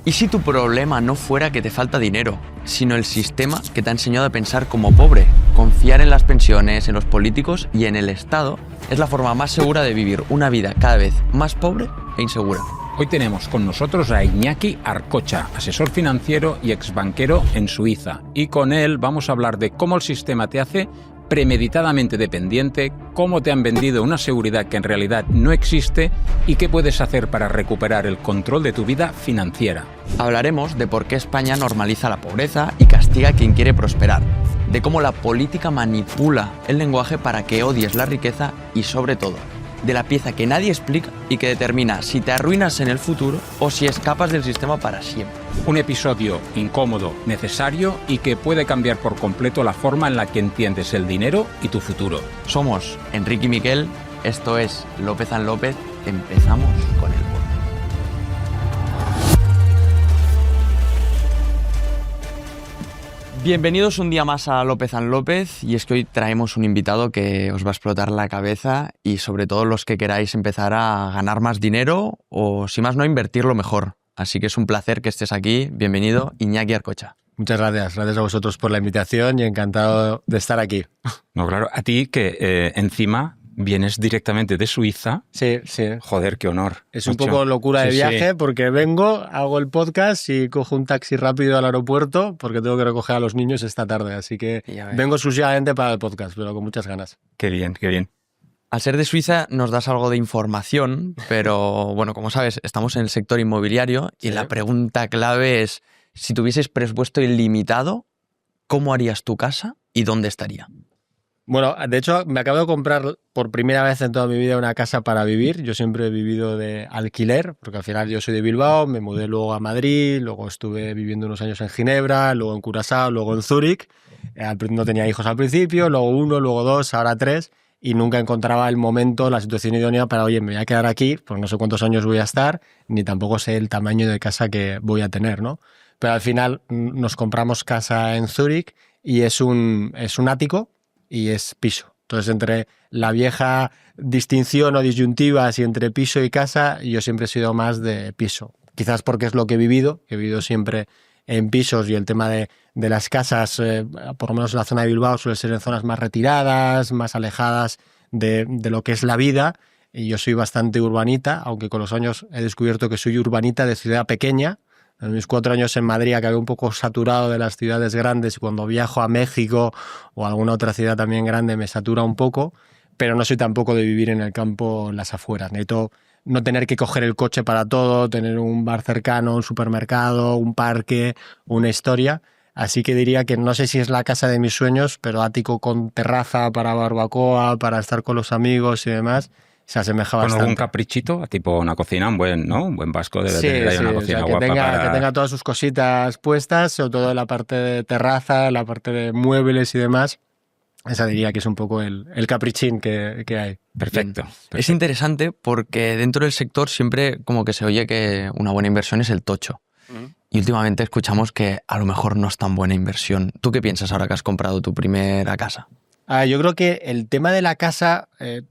¿Y si tu problema no fuera que te falta dinero, sino el sistema que te ha enseñado a pensar como pobre? Confiar en las pensiones, en los políticos y en el Estado es la forma más segura de vivir una vida cada vez más pobre e insegura. Hoy tenemos con nosotros a Iñaki Arcocha, asesor financiero y exbanquero en Suiza. Y con él vamos a hablar de cómo el sistema te hace premeditadamente dependiente, cómo te han vendido una seguridad que en realidad no existe y qué puedes hacer para recuperar el control de tu vida financiera. Hablaremos de por qué España normaliza la pobreza y castiga a quien quiere prosperar, de cómo la política manipula el lenguaje para que odies la riqueza y, sobre todo, de la pieza que nadie explica y que determina si te arruinas en el futuro o si escapas del sistema para siempre. Un episodio incómodo, necesario y que puede cambiar por completo la forma en la que entiendes el dinero y tu futuro. Somos Enrique y Miquel, esto es López & López, empezamos con el podcast. Bienvenidos un día más a López & López, y es que hoy traemos un invitado que os va a explotar la cabeza y sobre todo los que queráis empezar a ganar más dinero o, si más no, invertirlo mejor. Así que es un placer que estés aquí. Bienvenido, Iñaki Arcocha. Muchas gracias. Gracias a vosotros por la invitación y encantado de estar aquí. No, claro, a ti que encima vienes directamente de Suiza. Sí, sí. Joder, qué honor. Es un poco locura de viaje porque vengo, hago el podcast y cojo un taxi rápido al aeropuerto porque tengo que recoger a los niños esta tarde. Así que vengo exclusivamente para el podcast, pero con muchas ganas. Qué bien, qué bien. Al ser de Suiza nos das algo de información, pero bueno, como sabes, estamos en el sector inmobiliario y la pregunta clave es, si tuvieses presupuesto ilimitado, ¿cómo harías tu casa y dónde estaría? Bueno, de hecho, me acabo de comprar por primera vez en toda mi vida una casa para vivir. Yo siempre he vivido de alquiler, porque al final yo soy de Bilbao, me mudé luego a Madrid, luego estuve viviendo unos años en Ginebra, luego en Curazao, luego en Zúrich. No tenía hijos al principio, luego 1, luego 2, ahora 3, y nunca encontraba el momento, la situación idónea para, oye, me voy a quedar aquí, porque no sé cuántos años voy a estar, ni tampoco sé el tamaño de casa que voy a tener, ¿no? Pero al final nos compramos casa en Zúrich y es un ático y es piso. Entonces, entre la vieja distinción o disyuntiva si entre piso y casa, yo siempre he sido más de piso. Quizás porque es lo que he vivido siempre en pisos, y el tema de las casas, por lo menos en la zona de Bilbao, suele ser en zonas más retiradas, más alejadas de lo que es la vida. Y yo soy bastante urbanita, aunque con los años he descubierto que soy urbanita de ciudad pequeña. En mis 4 años en Madrid acabé un poco saturado de las ciudades grandes, y cuando viajo a México o a alguna otra ciudad también grande me satura un poco, pero no soy tampoco de vivir en el campo, en las afueras. Necesito no tener que coger el coche para todo, tener un bar cercano, un supermercado, un parque, una historia. Así que diría que no sé si es la casa de mis sueños, pero ático con terraza para barbacoa, para estar con los amigos y demás, se asemeja bastante. ¿Con algún caprichito? Tipo una cocina, un buen vasco debe tener ahí una cocina, o sea, guapa que tenga todas sus cositas puestas, sobre todo en la parte de terraza, la parte de muebles y demás. Esa diría que es un poco el caprichín que hay. Perfecto. Es interesante porque dentro del sector siempre como que se oye que una buena inversión es el tocho. Y últimamente escuchamos que a lo mejor no es tan buena inversión. ¿Tú qué piensas ahora que has comprado tu primera casa? Yo creo que el tema de la casa,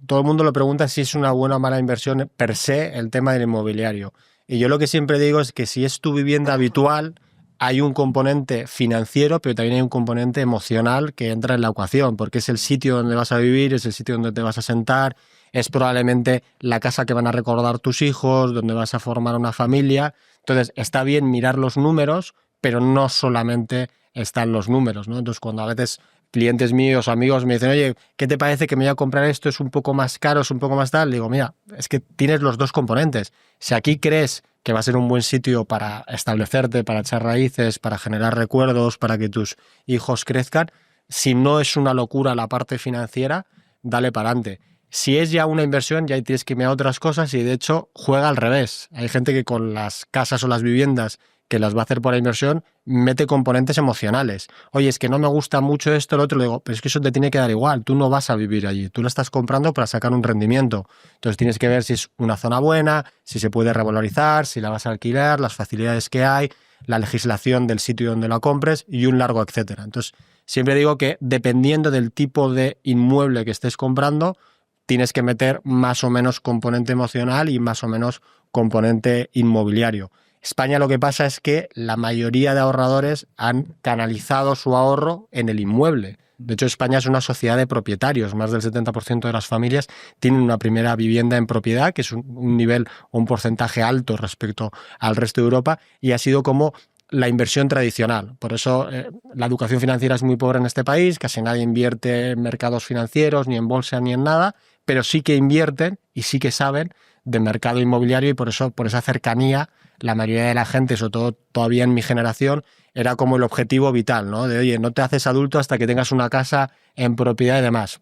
todo el mundo lo pregunta si es una buena o mala inversión per se, el tema del inmobiliario. Y yo lo que siempre digo es que si es tu vivienda habitual, hay un componente financiero, pero también hay un componente emocional que entra en la ecuación, porque es el sitio donde vas a vivir, es el sitio donde te vas a sentar, es probablemente la casa que van a recordar tus hijos, donde vas a formar una familia. Entonces, está bien mirar los números, pero no solamente están los números, ¿no? Entonces, cuando a veces clientes míos, amigos me dicen, oye, ¿qué te parece que me voy a comprar esto? ¿Es un poco más caro, es un poco más tal? Digo, mira, es que tienes los dos componentes. Si aquí crees que va a ser un buen sitio para establecerte, para echar raíces, para generar recuerdos, para que tus hijos crezcan, si no es una locura la parte financiera, dale para adelante. Si es ya una inversión, ya tienes que mirar otras cosas, y de hecho juega al revés. Hay gente que con las casas o las viviendas que las va a hacer por la inversión, mete componentes emocionales. Oye, es que no me gusta mucho esto, lo otro. Le digo, pero es que eso te tiene que dar igual. Tú no vas a vivir allí. Tú lo estás comprando para sacar un rendimiento. Entonces tienes que ver si es una zona buena, si se puede revalorizar, si la vas a alquilar, las facilidades que hay, la legislación del sitio donde la compres y un largo etcétera. Entonces, siempre digo que dependiendo del tipo de inmueble que estés comprando, tienes que meter más o menos componente emocional y más o menos componente inmobiliario. España lo que pasa es que la mayoría de ahorradores han canalizado su ahorro en el inmueble. De hecho, España es una sociedad de propietarios. Más del 70% de las familias tienen una primera vivienda en propiedad, que es un nivel o un porcentaje alto respecto al resto de Europa, y ha sido como la inversión tradicional. Por eso la educación financiera es muy pobre en este país, casi nadie invierte en mercados financieros, ni en bolsa, ni en nada, pero sí que invierten y sí que saben de mercado inmobiliario, y por eso, por esa cercanía, la mayoría de la gente, sobre todo todavía en mi generación, era como el objetivo vital, ¿no? De, oye, no te haces adulto hasta que tengas una casa en propiedad y demás.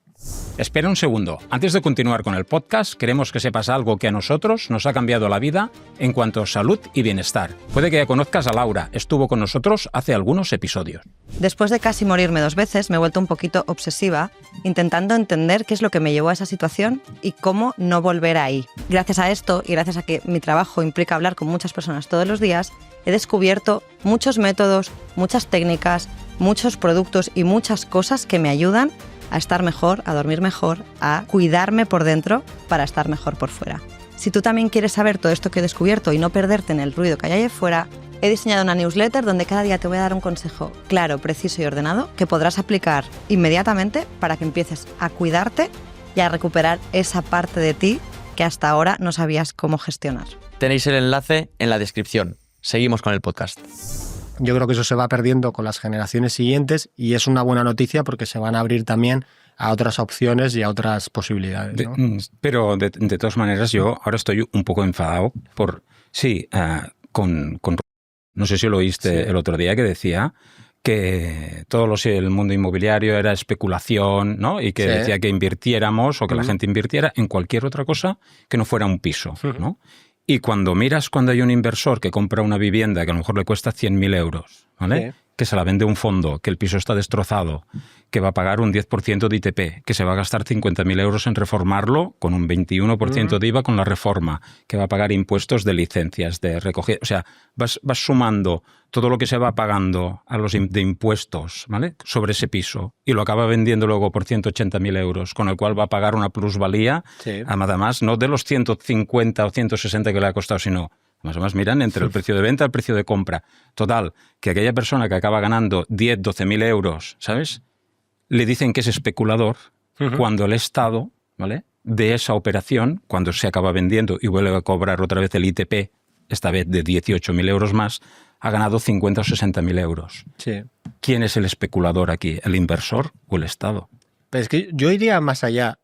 Espera un segundo. Antes de continuar con el podcast, queremos que sepas algo que a nosotros nos ha cambiado la vida en cuanto a salud y bienestar. Puede que ya conozcas a Laura. Estuvo con nosotros hace algunos episodios. Después de casi morirme 2 veces, me he vuelto un poquito obsesiva, intentando entender qué es lo que me llevó a esa situación y cómo no volver ahí. Gracias a esto y gracias a que mi trabajo implica hablar con muchas personas todos los días, he descubierto muchos métodos, muchas técnicas, muchos productos y muchas cosas que me ayudan a estar mejor, a dormir mejor, a cuidarme por dentro para estar mejor por fuera. Si tú también quieres saber todo esto que he descubierto y no perderte en el ruido que hay ahí afuera, he diseñado una newsletter donde cada día te voy a dar un consejo claro, preciso y ordenado que podrás aplicar inmediatamente para que empieces a cuidarte y a recuperar esa parte de ti que hasta ahora no sabías cómo gestionar. Tenéis el enlace en la descripción. Seguimos con el podcast. Yo creo que eso se va perdiendo con las generaciones siguientes y es una buena noticia porque se van a abrir también a otras opciones y a otras posibilidades, ¿no? Pero de todas maneras yo ahora estoy un poco enfadado por... Sí, con no sé si lo oíste el otro día, que decía que todo el mundo inmobiliario era especulación, ¿no? Y que decía que invirtiéramos o que la gente invirtiera en cualquier otra cosa que no fuera un piso, ¿no? Y cuando hay un inversor que compra una vivienda que a lo mejor le cuesta 100.000 euros, ¿vale? Sí. Que se la vende un fondo, que el piso está destrozado, que va a pagar un 10% de ITP, que se va a gastar 50.000 euros en reformarlo con un 21% de IVA con la reforma, que va a pagar impuestos de licencias, de recogida. O sea, vas sumando todo lo que se va pagando de impuestos, ¿vale? Sobre ese piso y lo acaba vendiendo luego por 180.000 euros, con el cual va a pagar una plusvalía, además no de los 150 o 160 que le ha costado, sino... Más o menos miran entre el precio de venta y el precio de compra. Total, que aquella persona que acaba ganando 10, 12.000 euros, ¿sabes? Le dicen que es especulador cuando el Estado, ¿vale? De esa operación, cuando se acaba vendiendo y vuelve a cobrar otra vez el ITP, esta vez de 18.000 euros más, ha ganado 50 o 60.000 euros. Sí. ¿Quién es el especulador aquí? ¿El inversor o el Estado? Pero es que yo iría más allá.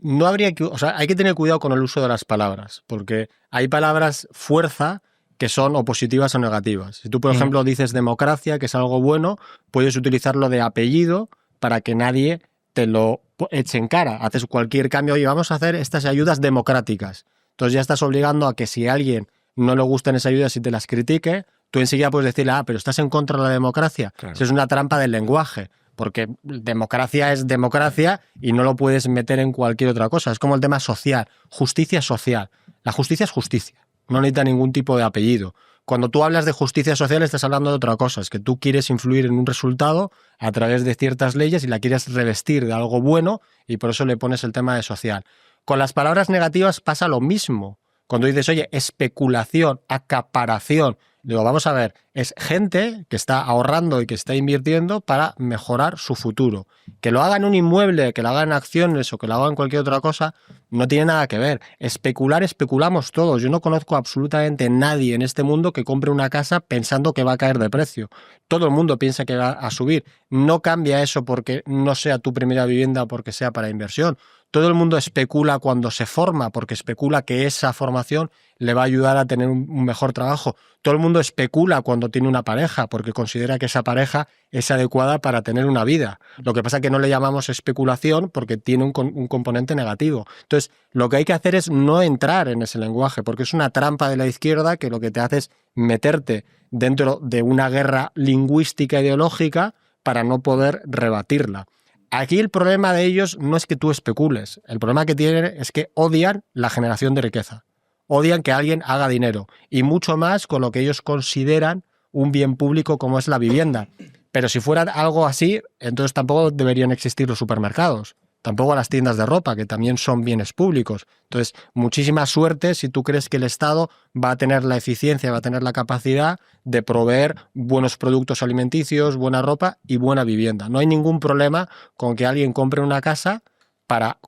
No habría que, o sea, hay que tener cuidado con el uso de las palabras, porque hay palabras fuerza que son o positivas o negativas. Si tú, por ejemplo, dices democracia, que es algo bueno, puedes utilizarlo de apellido para que nadie te lo eche en cara. Haces cualquier cambio, oye, vamos a hacer estas ayudas democráticas. Entonces ya estás obligando a que si a alguien no le gustan esas ayudas y te las critique, tú enseguida puedes decirle, pero estás en contra de la democracia. Claro. Eso es una trampa del lenguaje. Porque democracia es democracia y no lo puedes meter en cualquier otra cosa. Es como el tema social, justicia social. La justicia es justicia, no necesita ningún tipo de apellido. Cuando tú hablas de justicia social estás hablando de otra cosa, es que tú quieres influir en un resultado a través de ciertas leyes y la quieres revestir de algo bueno y por eso le pones el tema de social. Con las palabras negativas pasa lo mismo. Cuando dices, oye, especulación, acaparación, digo, vamos a ver, es gente que está ahorrando y que está invirtiendo para mejorar su futuro. Que lo haga en un inmueble, que lo haga en acciones o que lo haga en cualquier otra cosa, no tiene nada que ver. Especular, especulamos todos. Yo no conozco absolutamente nadie en este mundo que compre una casa pensando que va a caer de precio. Todo el mundo piensa que va a subir. No cambia eso porque no sea tu primera vivienda o porque sea para inversión. Todo el mundo especula cuando se forma, porque especula que esa formación le va a ayudar a tener un mejor trabajo. Todo el mundo especula cuando tiene una pareja, porque considera que esa pareja es adecuada para tener una vida. Lo que pasa es que no le llamamos especulación porque tiene un componente negativo. Entonces, lo que hay que hacer es no entrar en ese lenguaje, porque es una trampa de la izquierda que lo que te hace es meterte dentro de una guerra lingüística ideológica para no poder rebatirla. Aquí el problema de ellos no es que tú especules, el problema que tienen es que odian la generación de riqueza, odian que alguien haga dinero y mucho más con lo que ellos consideran un bien público como es la vivienda. Pero si fuera algo así, entonces tampoco deberían existir los supermercados, tampoco a las tiendas de ropa, que también son bienes públicos. Entonces, muchísima suerte si tú crees que el Estado va a tener la eficiencia, va a tener la capacidad de proveer buenos productos alimenticios, buena ropa y buena vivienda. No hay ningún problema con que alguien compre una casa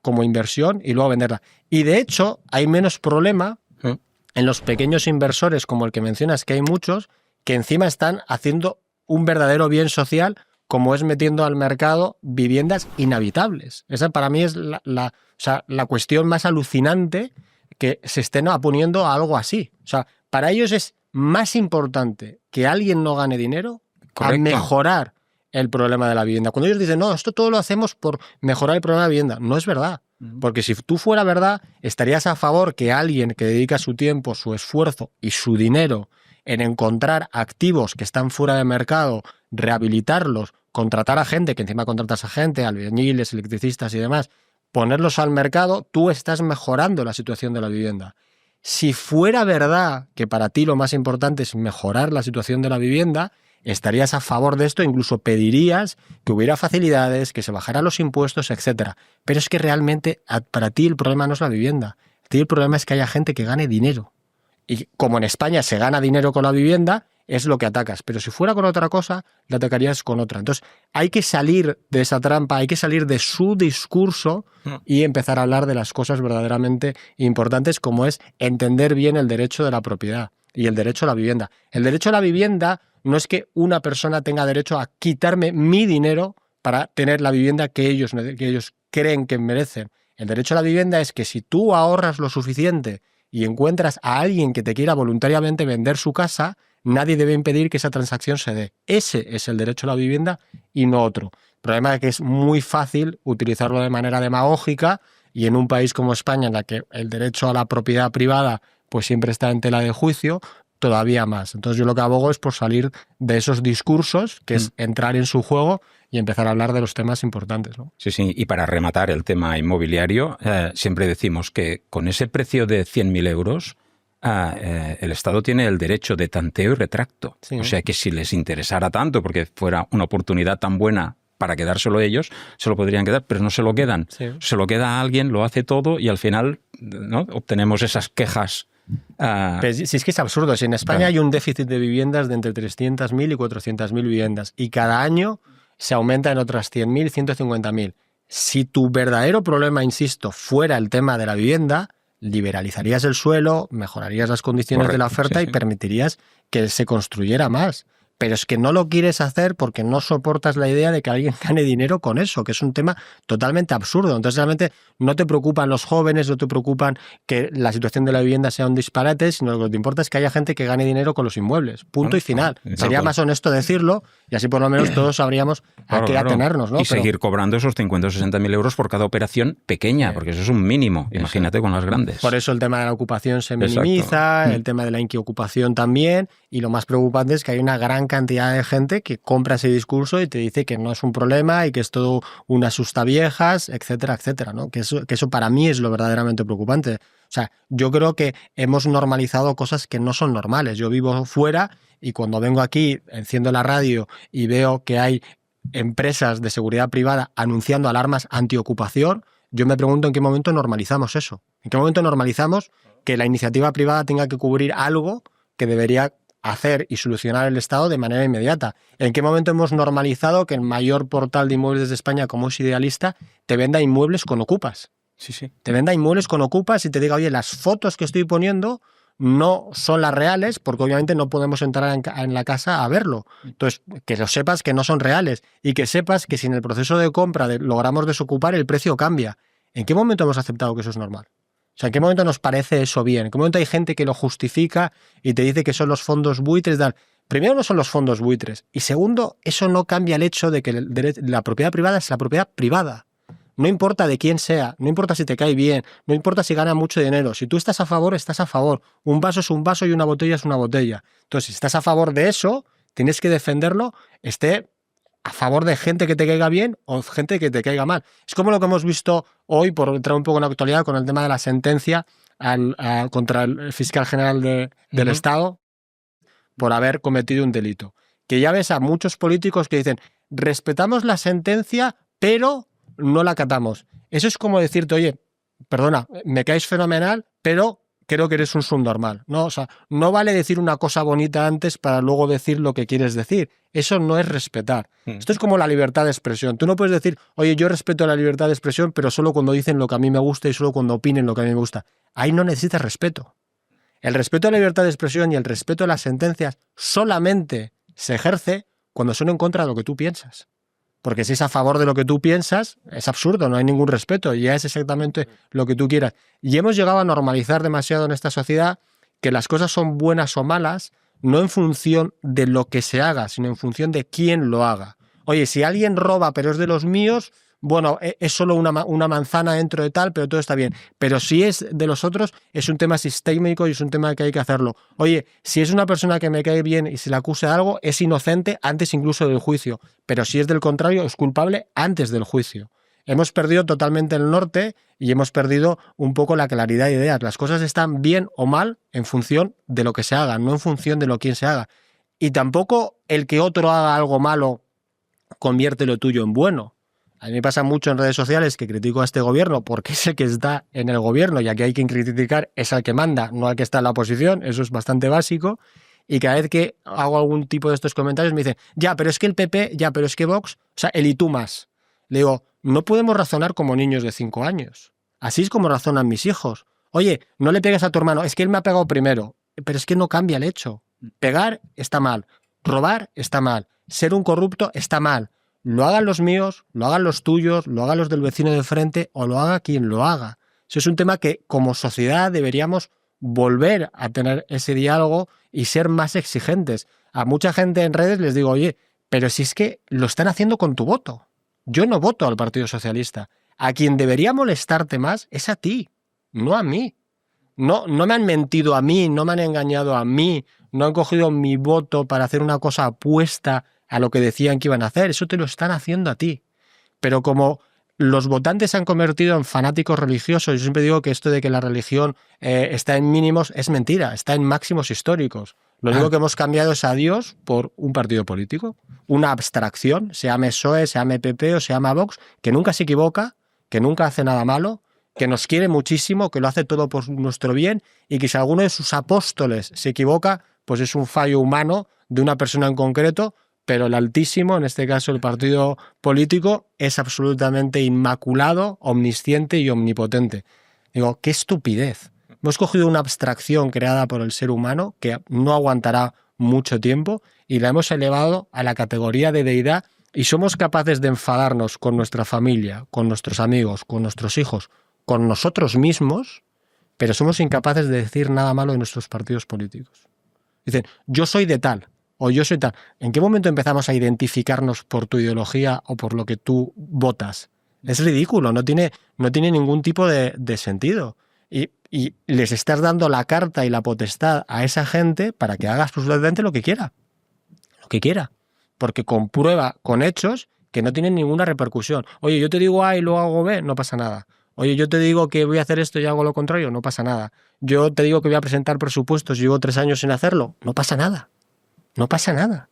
como inversión y luego venderla. Y de hecho, hay menos problema en los pequeños inversores, como el que mencionas, que hay muchos, que encima están haciendo un verdadero bien social, como es metiendo al mercado viviendas inhabitables. Esa para mí es la cuestión más alucinante, que se estén oponiendo a algo así. O sea, para ellos es más importante que alguien no gane dinero a mejorar el problema de la vivienda. Cuando ellos dicen, no, esto todo lo hacemos por mejorar el problema de la vivienda, no es verdad. Porque si tú fuera verdad, estarías a favor que alguien que dedica su tiempo, su esfuerzo y su dinero en encontrar activos que están fuera de mercado, rehabilitarlos, contratar a gente, que encima contratas a gente, albañiles, electricistas y demás, ponerlos al mercado, tú estás mejorando la situación de la vivienda. Si fuera verdad que para ti lo más importante es mejorar la situación de la vivienda, estarías a favor de esto, incluso pedirías que hubiera facilidades, que se bajaran los impuestos, etc. Pero es que realmente para ti el problema no es la vivienda. Para ti el problema es que haya gente que gane dinero. Y como en España se gana dinero con la vivienda, es lo que atacas. Pero si fuera con otra cosa, la atacarías con otra. Entonces hay que salir de esa trampa, hay que salir de su discurso y empezar a hablar de las cosas verdaderamente importantes, como es entender bien el derecho de la propiedad y el derecho a la vivienda. El derecho a la vivienda no es que una persona tenga derecho a quitarme mi dinero para tener la vivienda que ellos creen que merecen. El derecho a la vivienda es que si tú ahorras lo suficiente y encuentras a alguien que te quiera voluntariamente vender su casa, nadie debe impedir que esa transacción se dé. Ese es el derecho a la vivienda y no otro. El problema es que es muy fácil utilizarlo de manera demagógica, y en un país como España, en la que el derecho a la propiedad privada pues siempre está en tela de juicio, todavía más. Entonces yo lo que abogo es por salir de esos discursos, que es entrar en su juego y empezar a hablar de los temas importantes, ¿no? Sí, sí. Y para rematar el tema inmobiliario, siempre decimos que con ese precio de 100.000 euros, el Estado tiene el derecho de tanteo y retracto. Sí. O sea que si les interesara tanto, porque fuera una oportunidad tan buena para quedárselo ellos, se lo podrían quedar, pero no se lo quedan. Sí. Se lo queda a alguien, lo hace todo y al final, ¿no?, obtenemos esas quejas. Pero si es que es absurdo. Si en España hay un déficit de viviendas de entre 300.000 y 400.000 viviendas y cada año se aumenta en otras 100.000, 150.000. Si tu verdadero problema, insisto, fuera el tema de la vivienda, liberalizarías el suelo, mejorarías las condiciones de la oferta y permitirías que se construyera más. Pero es que no lo quieres hacer porque no soportas la idea de que alguien gane dinero con eso, que es un tema totalmente absurdo. Entonces realmente no te preocupan los jóvenes, no te preocupan que la situación de la vivienda sea un disparate, sino lo que te importa es que haya gente que gane dinero con los inmuebles. Punto y final. Sería más honesto decirlo y así por lo menos todos sabríamos a qué atenernos, ¿no? Y seguir cobrando esos 50 o 60.000 euros por cada operación pequeña, porque eso es un mínimo. Imagínate con las grandes. Por eso el tema de la ocupación se minimiza, el tema de la inquiocupación también, y lo más preocupante es que hay una gran cantidad de gente que compra ese discurso y te dice que no es un problema y que es todo una asustaviejas, etcétera, etcétera, ¿no? Que eso para mí es lo verdaderamente preocupante. O sea, yo creo que hemos normalizado cosas que no son normales. Yo vivo fuera y cuando vengo aquí, enciendo la radio y veo que hay empresas de seguridad privada anunciando alarmas antiocupación, yo me pregunto en qué momento normalizamos eso. ¿En qué momento normalizamos que la iniciativa privada tenga que cubrir algo que debería hacer y solucionar el Estado de manera inmediata? ¿En qué momento hemos normalizado que el mayor portal de inmuebles de España, como es Idealista, te venda inmuebles con ocupas? Sí. Te venda inmuebles con ocupas y te diga, oye, las fotos que estoy poniendo no son las reales, porque obviamente no podemos entrar en la casa a verlo. Entonces, que lo sepas que no son reales y que sepas que si en el proceso de compra logramos desocupar, el precio cambia. ¿En qué momento hemos aceptado que eso es normal? O sea, ¿en qué momento nos parece eso bien? ¿En qué momento hay gente que lo justifica y te dice que son los fondos buitres? Primero, no son los fondos buitres. Y segundo, eso no cambia el hecho de que la propiedad privada es la propiedad privada. No importa de quién sea, no importa si te cae bien, no importa si gana mucho dinero. Si tú estás a favor, estás a favor. Un vaso es un vaso y una botella es una botella. Entonces, si estás a favor de eso, tienes que defenderlo, esté a favor de gente que te caiga bien o gente que te caiga mal. Es como lo que hemos visto hoy, por entrar un poco en la actualidad, con el tema de la sentencia contra el fiscal general del Estado por haber cometido un delito. Que ya ves a muchos políticos que dicen, respetamos la sentencia, pero no la acatamos. Eso es como decirte, oye, perdona, me caes fenomenal, pero creo que eres un subnormal, ¿no? O sea, no vale decir una cosa bonita antes para luego decir lo que quieres decir. Eso no es respetar. Esto es como la libertad de expresión. Tú no puedes decir, oye, yo respeto la libertad de expresión, pero solo cuando dicen lo que a mí me gusta y solo cuando opinen lo que a mí me gusta. Ahí no necesitas respeto. El respeto a la libertad de expresión y el respeto a las sentencias solamente se ejerce cuando son en contra de lo que tú piensas. Porque si es a favor de lo que tú piensas, es absurdo, no hay ningún respeto, ya es exactamente lo que tú quieras. Y hemos llegado a normalizar demasiado en esta sociedad que las cosas son buenas o malas, no en función de lo que se haga, sino en función de quién lo haga. Oye, si alguien roba pero es de los míos, bueno, es solo una manzana dentro de tal, pero todo está bien. Pero si es de los otros, es un tema sistémico y es un tema que hay que hacerlo. Oye, si es una persona que me cae bien y se le acusa de algo, es inocente antes incluso del juicio. Pero si es del contrario, es culpable antes del juicio. Hemos perdido totalmente el norte y hemos perdido un poco la claridad de ideas. Las cosas están bien o mal en función de lo que se haga, no en función de lo que se haga. Y tampoco el que otro haga algo malo convierte lo tuyo en bueno. A mí me pasa mucho en redes sociales que critico a este gobierno porque es el que está en el gobierno y aquí hay que criticar es al que manda, no al que está en la oposición. Eso es bastante básico. Y cada vez que hago algún tipo de estos comentarios me dicen, ya, pero es que el PP, ya, pero es que Vox, o sea, el y tú más. Le digo, no podemos razonar como niños de 5 años. Así es como razonan mis hijos. Oye, no le pegues a tu hermano, es que él me ha pegado primero. Pero es que no cambia el hecho. Pegar está mal, robar está mal, ser un corrupto está mal. Lo hagan los míos, lo hagan los tuyos, lo hagan los del vecino de frente o lo haga quien lo haga. Eso es un tema que como sociedad deberíamos volver a tener ese diálogo y ser más exigentes. A mucha gente en redes les digo, oye, pero si es que lo están haciendo con tu voto. Yo no voto al Partido Socialista. A quien debería molestarte más es a ti, no a mí. No me han mentido a mí, no me han engañado a mí, no han cogido mi voto para hacer una cosa opuesta a lo que decían que iban a hacer. Eso te lo están haciendo a ti. Pero como los votantes se han convertido en fanáticos religiosos, yo siempre digo que esto de que la religión está en mínimos es mentira, está en máximos históricos. Lo único que hemos cambiado es a Dios por un partido político, una abstracción, se llame PSOE, se llame PP o se llama Vox, que nunca se equivoca, que nunca hace nada malo, que nos quiere muchísimo, que lo hace todo por nuestro bien y que si alguno de sus apóstoles se equivoca, pues es un fallo humano de una persona en concreto, pero el Altísimo, en este caso el partido político, es absolutamente inmaculado, omnisciente y omnipotente. Digo, qué estupidez. Hemos cogido una abstracción creada por el ser humano que no aguantará mucho tiempo y la hemos elevado a la categoría de deidad y somos capaces de enfadarnos con nuestra familia, con nuestros amigos, con nuestros hijos, con nosotros mismos, pero somos incapaces de decir nada malo de nuestros partidos políticos. Dicen, yo soy de tal, o yo soy tal. ¿En qué momento empezamos a identificarnos por tu ideología o por lo que tú votas? Es ridículo, no tiene ningún tipo de sentido. Y les estás dando la carta y la potestad a esa gente para que haga absolutamente lo que quiera. Lo que quiera. Porque comprueba con hechos que no tienen ninguna repercusión. Oye, yo te digo A y luego hago B, no pasa nada. Oye, yo te digo que voy a hacer esto y hago lo contrario, no pasa nada. Yo te digo que voy a presentar presupuestos y llevo 3 años sin hacerlo, no pasa nada. No pasa nada.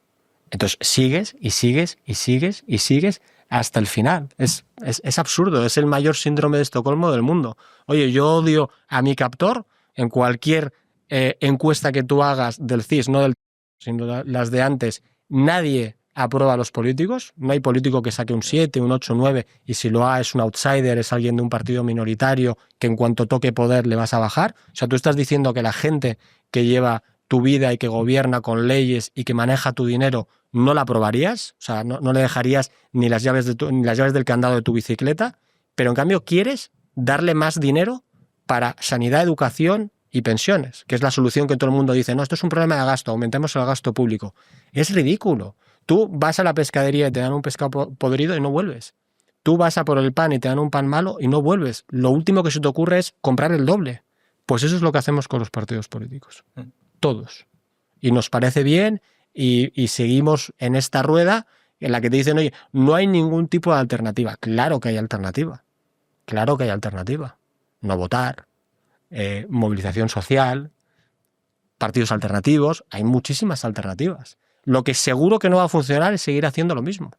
Entonces sigues y sigues y sigues y sigues hasta el final. Es absurdo, es el mayor síndrome de Estocolmo del mundo. Oye, yo odio a mi captor en cualquier encuesta que tú hagas del CIS, no del sino las de antes. Nadie aprueba a los políticos, no hay político que saque un 7, un 8, un 9 y si lo ha es un outsider, es alguien de un partido minoritario que en cuanto toque poder le vas a bajar. O sea, tú estás diciendo que la gente que lleva tu vida y que gobierna con leyes y que maneja tu dinero, ¿no la aprobarías? O sea, no le dejarías ni las llaves del candado de tu bicicleta, pero en cambio quieres darle más dinero para sanidad, educación y pensiones, que es la solución que todo el mundo dice, no, esto es un problema de gasto, aumentemos el gasto público. Es ridículo. Tú vas a la pescadería y te dan un pescado podrido y no vuelves. Tú vas a por el pan y te dan un pan malo y no vuelves. Lo último que se te ocurre es comprar el doble. Pues eso es lo que hacemos con los partidos políticos. Todos. Y nos parece bien y seguimos en esta rueda en la que te dicen, oye, no hay ningún tipo de alternativa. Claro que hay alternativa. Claro que hay alternativa. No votar, movilización social, partidos alternativos, hay muchísimas alternativas. Lo que seguro que no va a funcionar es seguir haciendo lo mismo.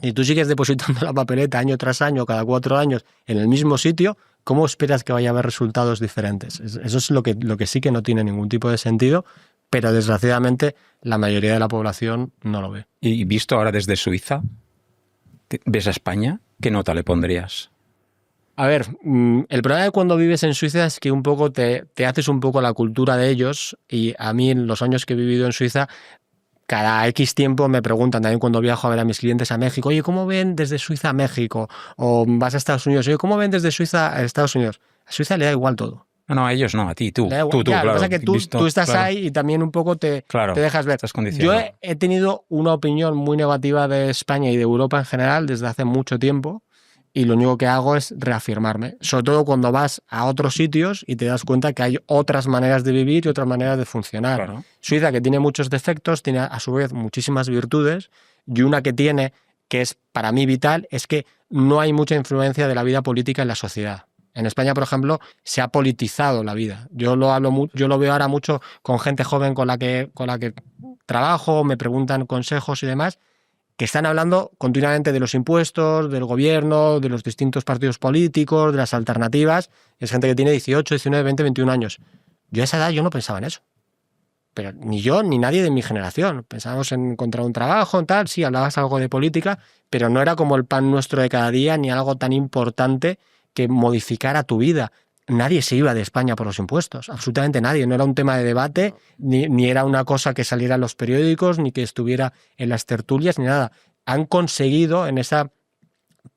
y tú sigues depositando la papeleta año tras año, cada 4 años, en el mismo sitio, ¿cómo esperas que vaya a haber resultados diferentes? Eso es lo que sí que no tiene ningún tipo de sentido, pero desgraciadamente la mayoría de la población no lo ve. Y visto ahora desde Suiza, ¿ves a España? ¿Qué nota le pondrías? A ver, el problema de cuando vives en Suiza es que un poco te haces un poco la cultura de ellos, y a mí en los años que he vivido en Suiza, cada X tiempo me preguntan, también cuando viajo a ver a mis clientes a México, oye, ¿cómo ven desde Suiza a México? O vas a Estados Unidos, oye, ¿cómo ven desde Suiza a Estados Unidos? A Suiza le da igual todo. No, a ellos no, a ti, tú. Le da igual. Tú, Ya, claro. Lo que pasa es que tú estás claro. ahí y también un poco te dejas ver. Estás condicionado. Yo he tenido una opinión muy negativa de España y de Europa en general desde hace mucho tiempo, y lo único que hago es reafirmarme, sobre todo cuando vas a otros sitios y te das cuenta que hay otras maneras de vivir y otras maneras de funcionar. Claro. Suiza, que tiene muchos defectos, tiene a su vez muchísimas virtudes, y una que tiene, que es para mí vital, es que no hay mucha influencia de la vida política en la sociedad. En España, por ejemplo, se ha politizado la vida. Yo lo veo ahora mucho con gente joven con la que trabajo, me preguntan consejos y demás, que están hablando continuamente de los impuestos, del gobierno, de los distintos partidos políticos, de las alternativas. Es gente que tiene 18, 19, 20, 21 años. Yo a esa edad yo no pensaba en eso. Pero ni yo ni nadie de mi generación. Pensábamos en encontrar un trabajo, en tal, sí, hablabas algo de política, pero no era como el pan nuestro de cada día, ni algo tan importante que modificara tu vida. Nadie se iba de España por los impuestos, absolutamente nadie. No era un tema de debate, ni era una cosa que saliera en los periódicos, ni que estuviera en las tertulias, ni nada. Han conseguido, en esa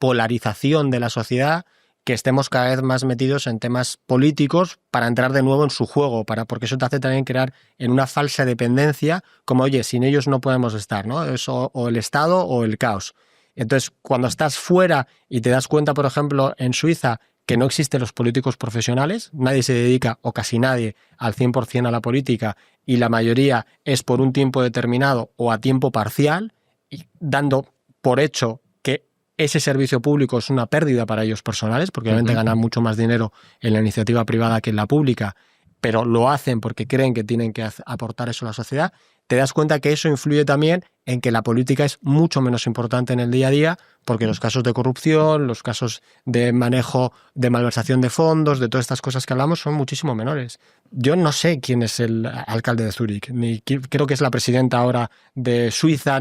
polarización de la sociedad, que estemos cada vez más metidos en temas políticos para entrar de nuevo en su juego, porque eso te hace también crear en una falsa dependencia, como, oye, sin ellos no podemos estar, ¿no? Es o el Estado o el caos. Entonces, cuando estás fuera y te das cuenta, por ejemplo, en Suiza, que no existen los políticos profesionales, nadie se dedica, o casi nadie, al 100% a la política, y la mayoría es por un tiempo determinado o a tiempo parcial, y dando por hecho que ese servicio público es una pérdida para ellos personales, porque obviamente ganan mucho más dinero en la iniciativa privada que en la pública, pero lo hacen porque creen que tienen que aportar eso a la sociedad. Te das cuenta que eso influye también en que la política es mucho menos importante en el día a día, porque los casos de corrupción, los casos de manejo de malversación de fondos, de todas estas cosas que hablamos, son muchísimo menores. Yo no sé quién es el alcalde de Zúrich, ni creo que es la presidenta ahora de Suiza,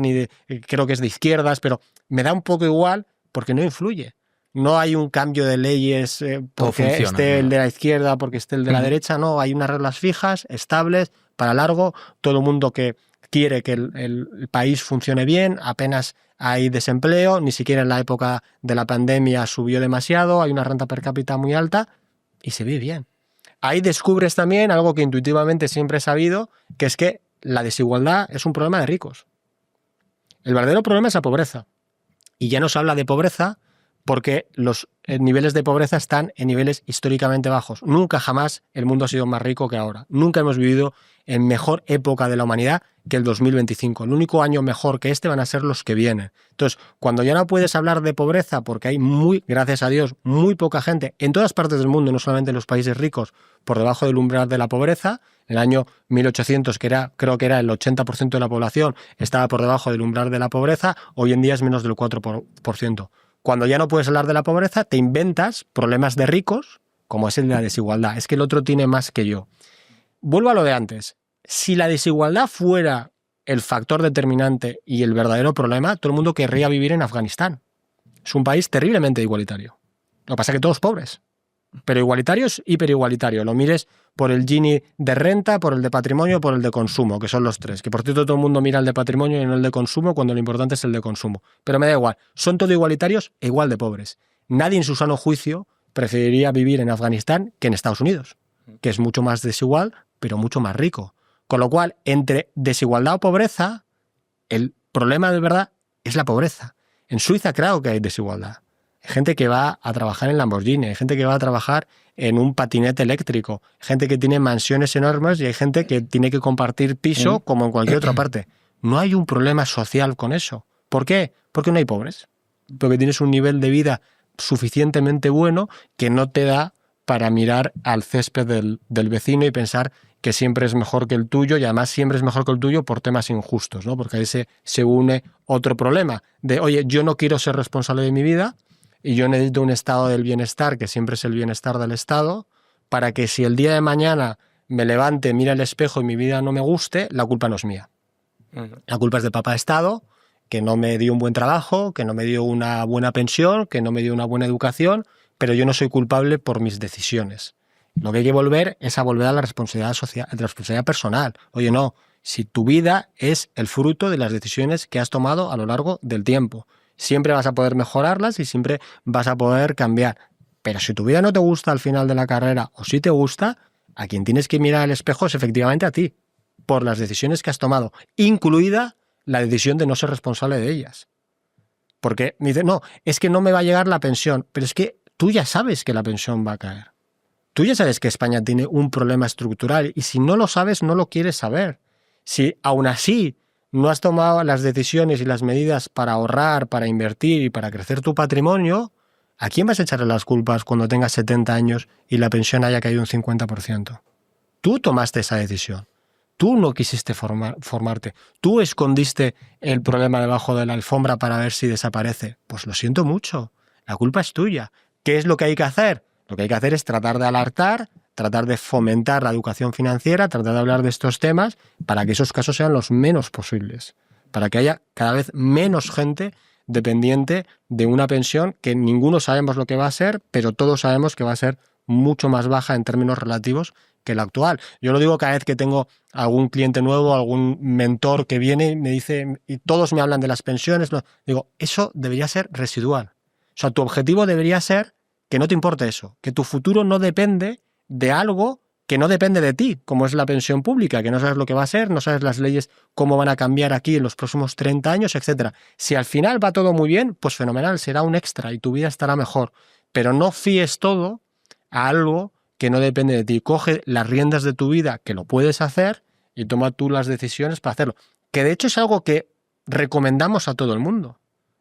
creo que es de izquierdas, pero me da un poco igual porque no influye. No hay un cambio de leyes porque esté el de la izquierda, porque esté el de la derecha, no, hay unas reglas fijas, estables, para largo, todo el mundo que quiere que el país funcione bien, apenas hay desempleo, ni siquiera en la época de la pandemia subió demasiado, hay una renta per cápita muy alta y se vive bien. Ahí descubres también algo que intuitivamente siempre he sabido, que es que la desigualdad es un problema de ricos. El verdadero problema es la pobreza. Y ya no se habla de pobreza porque los niveles de pobreza están en niveles históricamente bajos. Nunca jamás el mundo ha sido más rico que ahora. Nunca hemos vivido en mejor época de la humanidad que el 2025. El único año mejor que este van a ser los que vienen. Entonces, cuando ya no puedes hablar de pobreza porque hay gracias a Dios, muy poca gente en todas partes del mundo, no solamente en los países ricos, por debajo del umbral de la pobreza. En el año 1800, creo que era el 80% de la población, estaba por debajo del umbral de la pobreza. Hoy en día es menos del 4%. Cuando ya no puedes hablar de la pobreza, te inventas problemas de ricos, como es el de la desigualdad. Es que el otro tiene más que yo. Vuelvo a lo de antes. Si la desigualdad fuera el factor determinante y el verdadero problema, todo el mundo querría vivir en Afganistán. Es un país terriblemente igualitario. Lo que pasa es que todos pobres. Pero igualitario es hiperigualitario. Lo mires por el Gini de renta, por el de patrimonio, por el de consumo, que son los tres. Que por cierto todo el mundo mira el de patrimonio y no el de consumo, cuando lo importante es el de consumo. Pero me da igual. Son todos igualitarios e igual de pobres. Nadie en su sano juicio preferiría vivir en Afganistán que en Estados Unidos, que es mucho más desigual, pero mucho más rico. Con lo cual, entre desigualdad o pobreza, el problema de verdad es la pobreza. En Suiza, claro que hay desigualdad. Hay gente que va a trabajar en Lamborghini, hay gente que va a trabajar en un patinete eléctrico, hay gente que tiene mansiones enormes y hay gente que tiene que compartir piso como en cualquier otra parte. No hay un problema social con eso. ¿Por qué? Porque no hay pobres. Porque tienes un nivel de vida suficientemente bueno que no te da para mirar al césped del vecino y pensar que siempre es mejor que el tuyo y además siempre es mejor que el tuyo por temas injustos, ¿no? Porque ahí se une otro problema de, oye, yo no quiero ser responsable de mi vida y yo necesito un estado del bienestar, que siempre es el bienestar del Estado, para que si el día de mañana me levante, mire al espejo y mi vida no me guste, la culpa no es mía. La culpa es de papá Estado, que no me dio un buen trabajo, que no me dio una buena pensión, que no me dio una buena educación, pero yo no soy culpable por mis decisiones. Lo que hay que volver es a volver a la responsabilidad social, a la responsabilidad personal. Oye, no, si tu vida es el fruto de las decisiones que has tomado a lo largo del tiempo. Siempre vas a poder mejorarlas y siempre vas a poder cambiar. Pero si tu vida no te gusta al final de la carrera o si te gusta, a quien tienes que mirar al espejo es efectivamente a ti, por las decisiones que has tomado, incluida la decisión de no ser responsable de ellas. Porque me dice, no, es que no me va a llegar la pensión, pero es que tú ya sabes que la pensión va a caer. Tú ya sabes que España tiene un problema estructural y si no lo sabes, no lo quieres saber. Si aún así no has tomado las decisiones y las medidas para ahorrar, para invertir y para crecer tu patrimonio, ¿a quién vas a echarle las culpas cuando tengas 70 años y la pensión haya caído un 50%? Tú tomaste esa decisión. Tú no quisiste formarte. Tú escondiste el problema debajo de la alfombra para ver si desaparece. Pues lo siento mucho. La culpa es tuya. ¿Qué es lo que hay que hacer? Lo que hay que hacer es tratar de alertar, tratar de fomentar la educación financiera, tratar de hablar de estos temas para que esos casos sean los menos posibles. Para que haya cada vez menos gente dependiente de una pensión que ninguno sabemos lo que va a ser, pero todos sabemos que va a ser mucho más baja en términos relativos que la actual. Yo lo digo cada vez que tengo algún cliente nuevo, algún mentor que viene y me dice, y todos me hablan de las pensiones, no. Digo, eso debería ser residual. O sea, tu objetivo debería ser que no te importe eso, que tu futuro no depende de algo que no depende de ti, como es la pensión pública, que no sabes lo que va a ser, no sabes las leyes cómo van a cambiar aquí en los próximos 30 años, etc. Si al final va todo muy bien, pues fenomenal, será un extra y tu vida estará mejor. Pero no fíes todo a algo que no depende de ti. Coge las riendas de tu vida, que lo puedes hacer, y toma tú las decisiones para hacerlo. Que de hecho es algo que recomendamos a todo el mundo.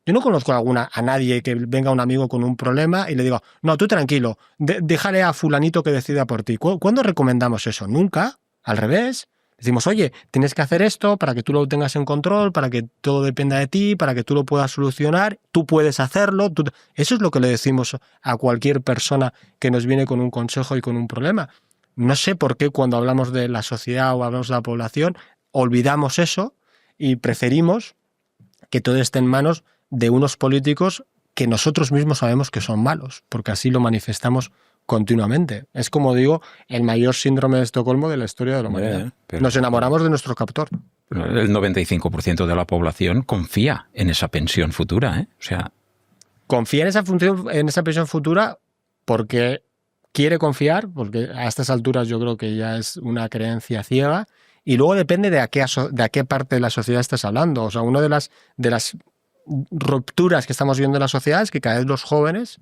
Yo no conozco a nadie que venga un amigo con un problema y le diga, no, tú tranquilo, déjale a fulanito que decida por ti. ¿Cuándo recomendamos eso? Nunca. Al revés. Decimos, oye, tienes que hacer esto para que tú lo tengas en control, para que todo dependa de ti, para que tú lo puedas solucionar, tú puedes hacerlo. Eso es lo que le decimos a cualquier persona que nos viene con un consejo y con un problema. No sé por qué cuando hablamos de la sociedad o hablamos de la población, olvidamos eso y preferimos que todo esté en manos de unos políticos que nosotros mismos sabemos que son malos, porque así lo manifestamos continuamente. Es, como digo, el mayor síndrome de Estocolmo de la historia de la humanidad. Nos enamoramos de nuestro captor. El 95% de la población confía en esa pensión futura, ¿eh? O sea, confía en esa pensión futura porque quiere confiar, porque a estas alturas yo creo que ya es una creencia ciega, y luego depende de a qué parte de la sociedad estás hablando. O sea, una de las rupturas que estamos viendo en la sociedad es que cada vez los jóvenes,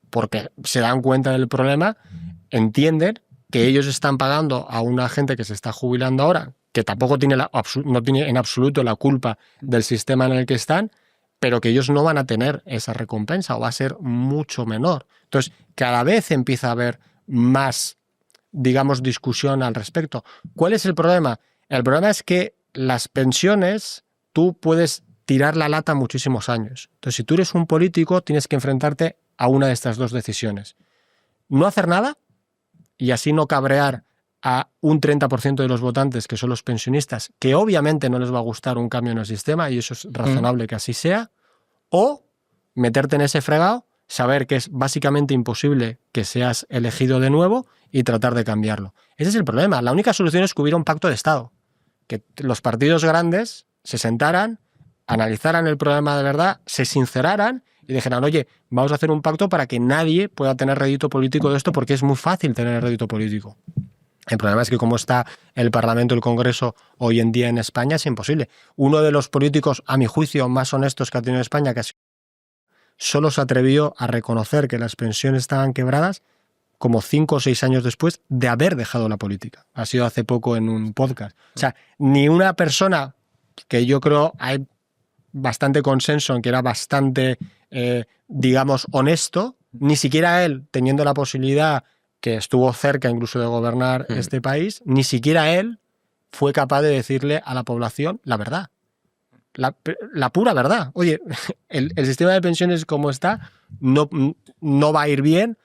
porque se dan cuenta del problema, entienden que ellos están pagando a una gente que se está jubilando ahora, que tampoco no tiene en absoluto la culpa del sistema en el que están, pero que ellos no van a tener esa recompensa o va a ser mucho menor. Entonces, cada vez empieza a haber más, digamos, discusión al respecto. ¿Cuál es el problema? El problema es que las pensiones tú puedes tirar la lata muchísimos años. Entonces, si tú eres un político, tienes que enfrentarte a una de estas dos decisiones. No hacer nada y así no cabrear a un 30% de los votantes, que son los pensionistas, que obviamente no les va a gustar un cambio en el sistema y eso es razonable que así sea, o meterte en ese fregado, saber que es básicamente imposible que seas elegido de nuevo y tratar de cambiarlo. Ese es el problema. La única solución es que hubiera un pacto de Estado, que los partidos grandes se sentaran, analizaran el problema de verdad, se sinceraran y dijeran, oye, vamos a hacer un pacto para que nadie pueda tener rédito político de esto, porque es muy fácil tener rédito político. El problema es que como está el Parlamento y el Congreso hoy en día en España, es imposible. Uno de los políticos, a mi juicio, más honestos que ha tenido España, que solo se atrevió a reconocer que las pensiones estaban quebradas como 5 o 6 años después de haber dejado la política. Ha sido hace poco en un podcast. O sea, ni una persona que yo creo hay bastante consenso en que era bastante, digamos, honesto, ni siquiera él, teniendo la posibilidad que estuvo cerca incluso de gobernar este país, ni siquiera él fue capaz de decirle a la población la verdad. La pura verdad. Oye, el sistema de pensiones como está no va a ir bien,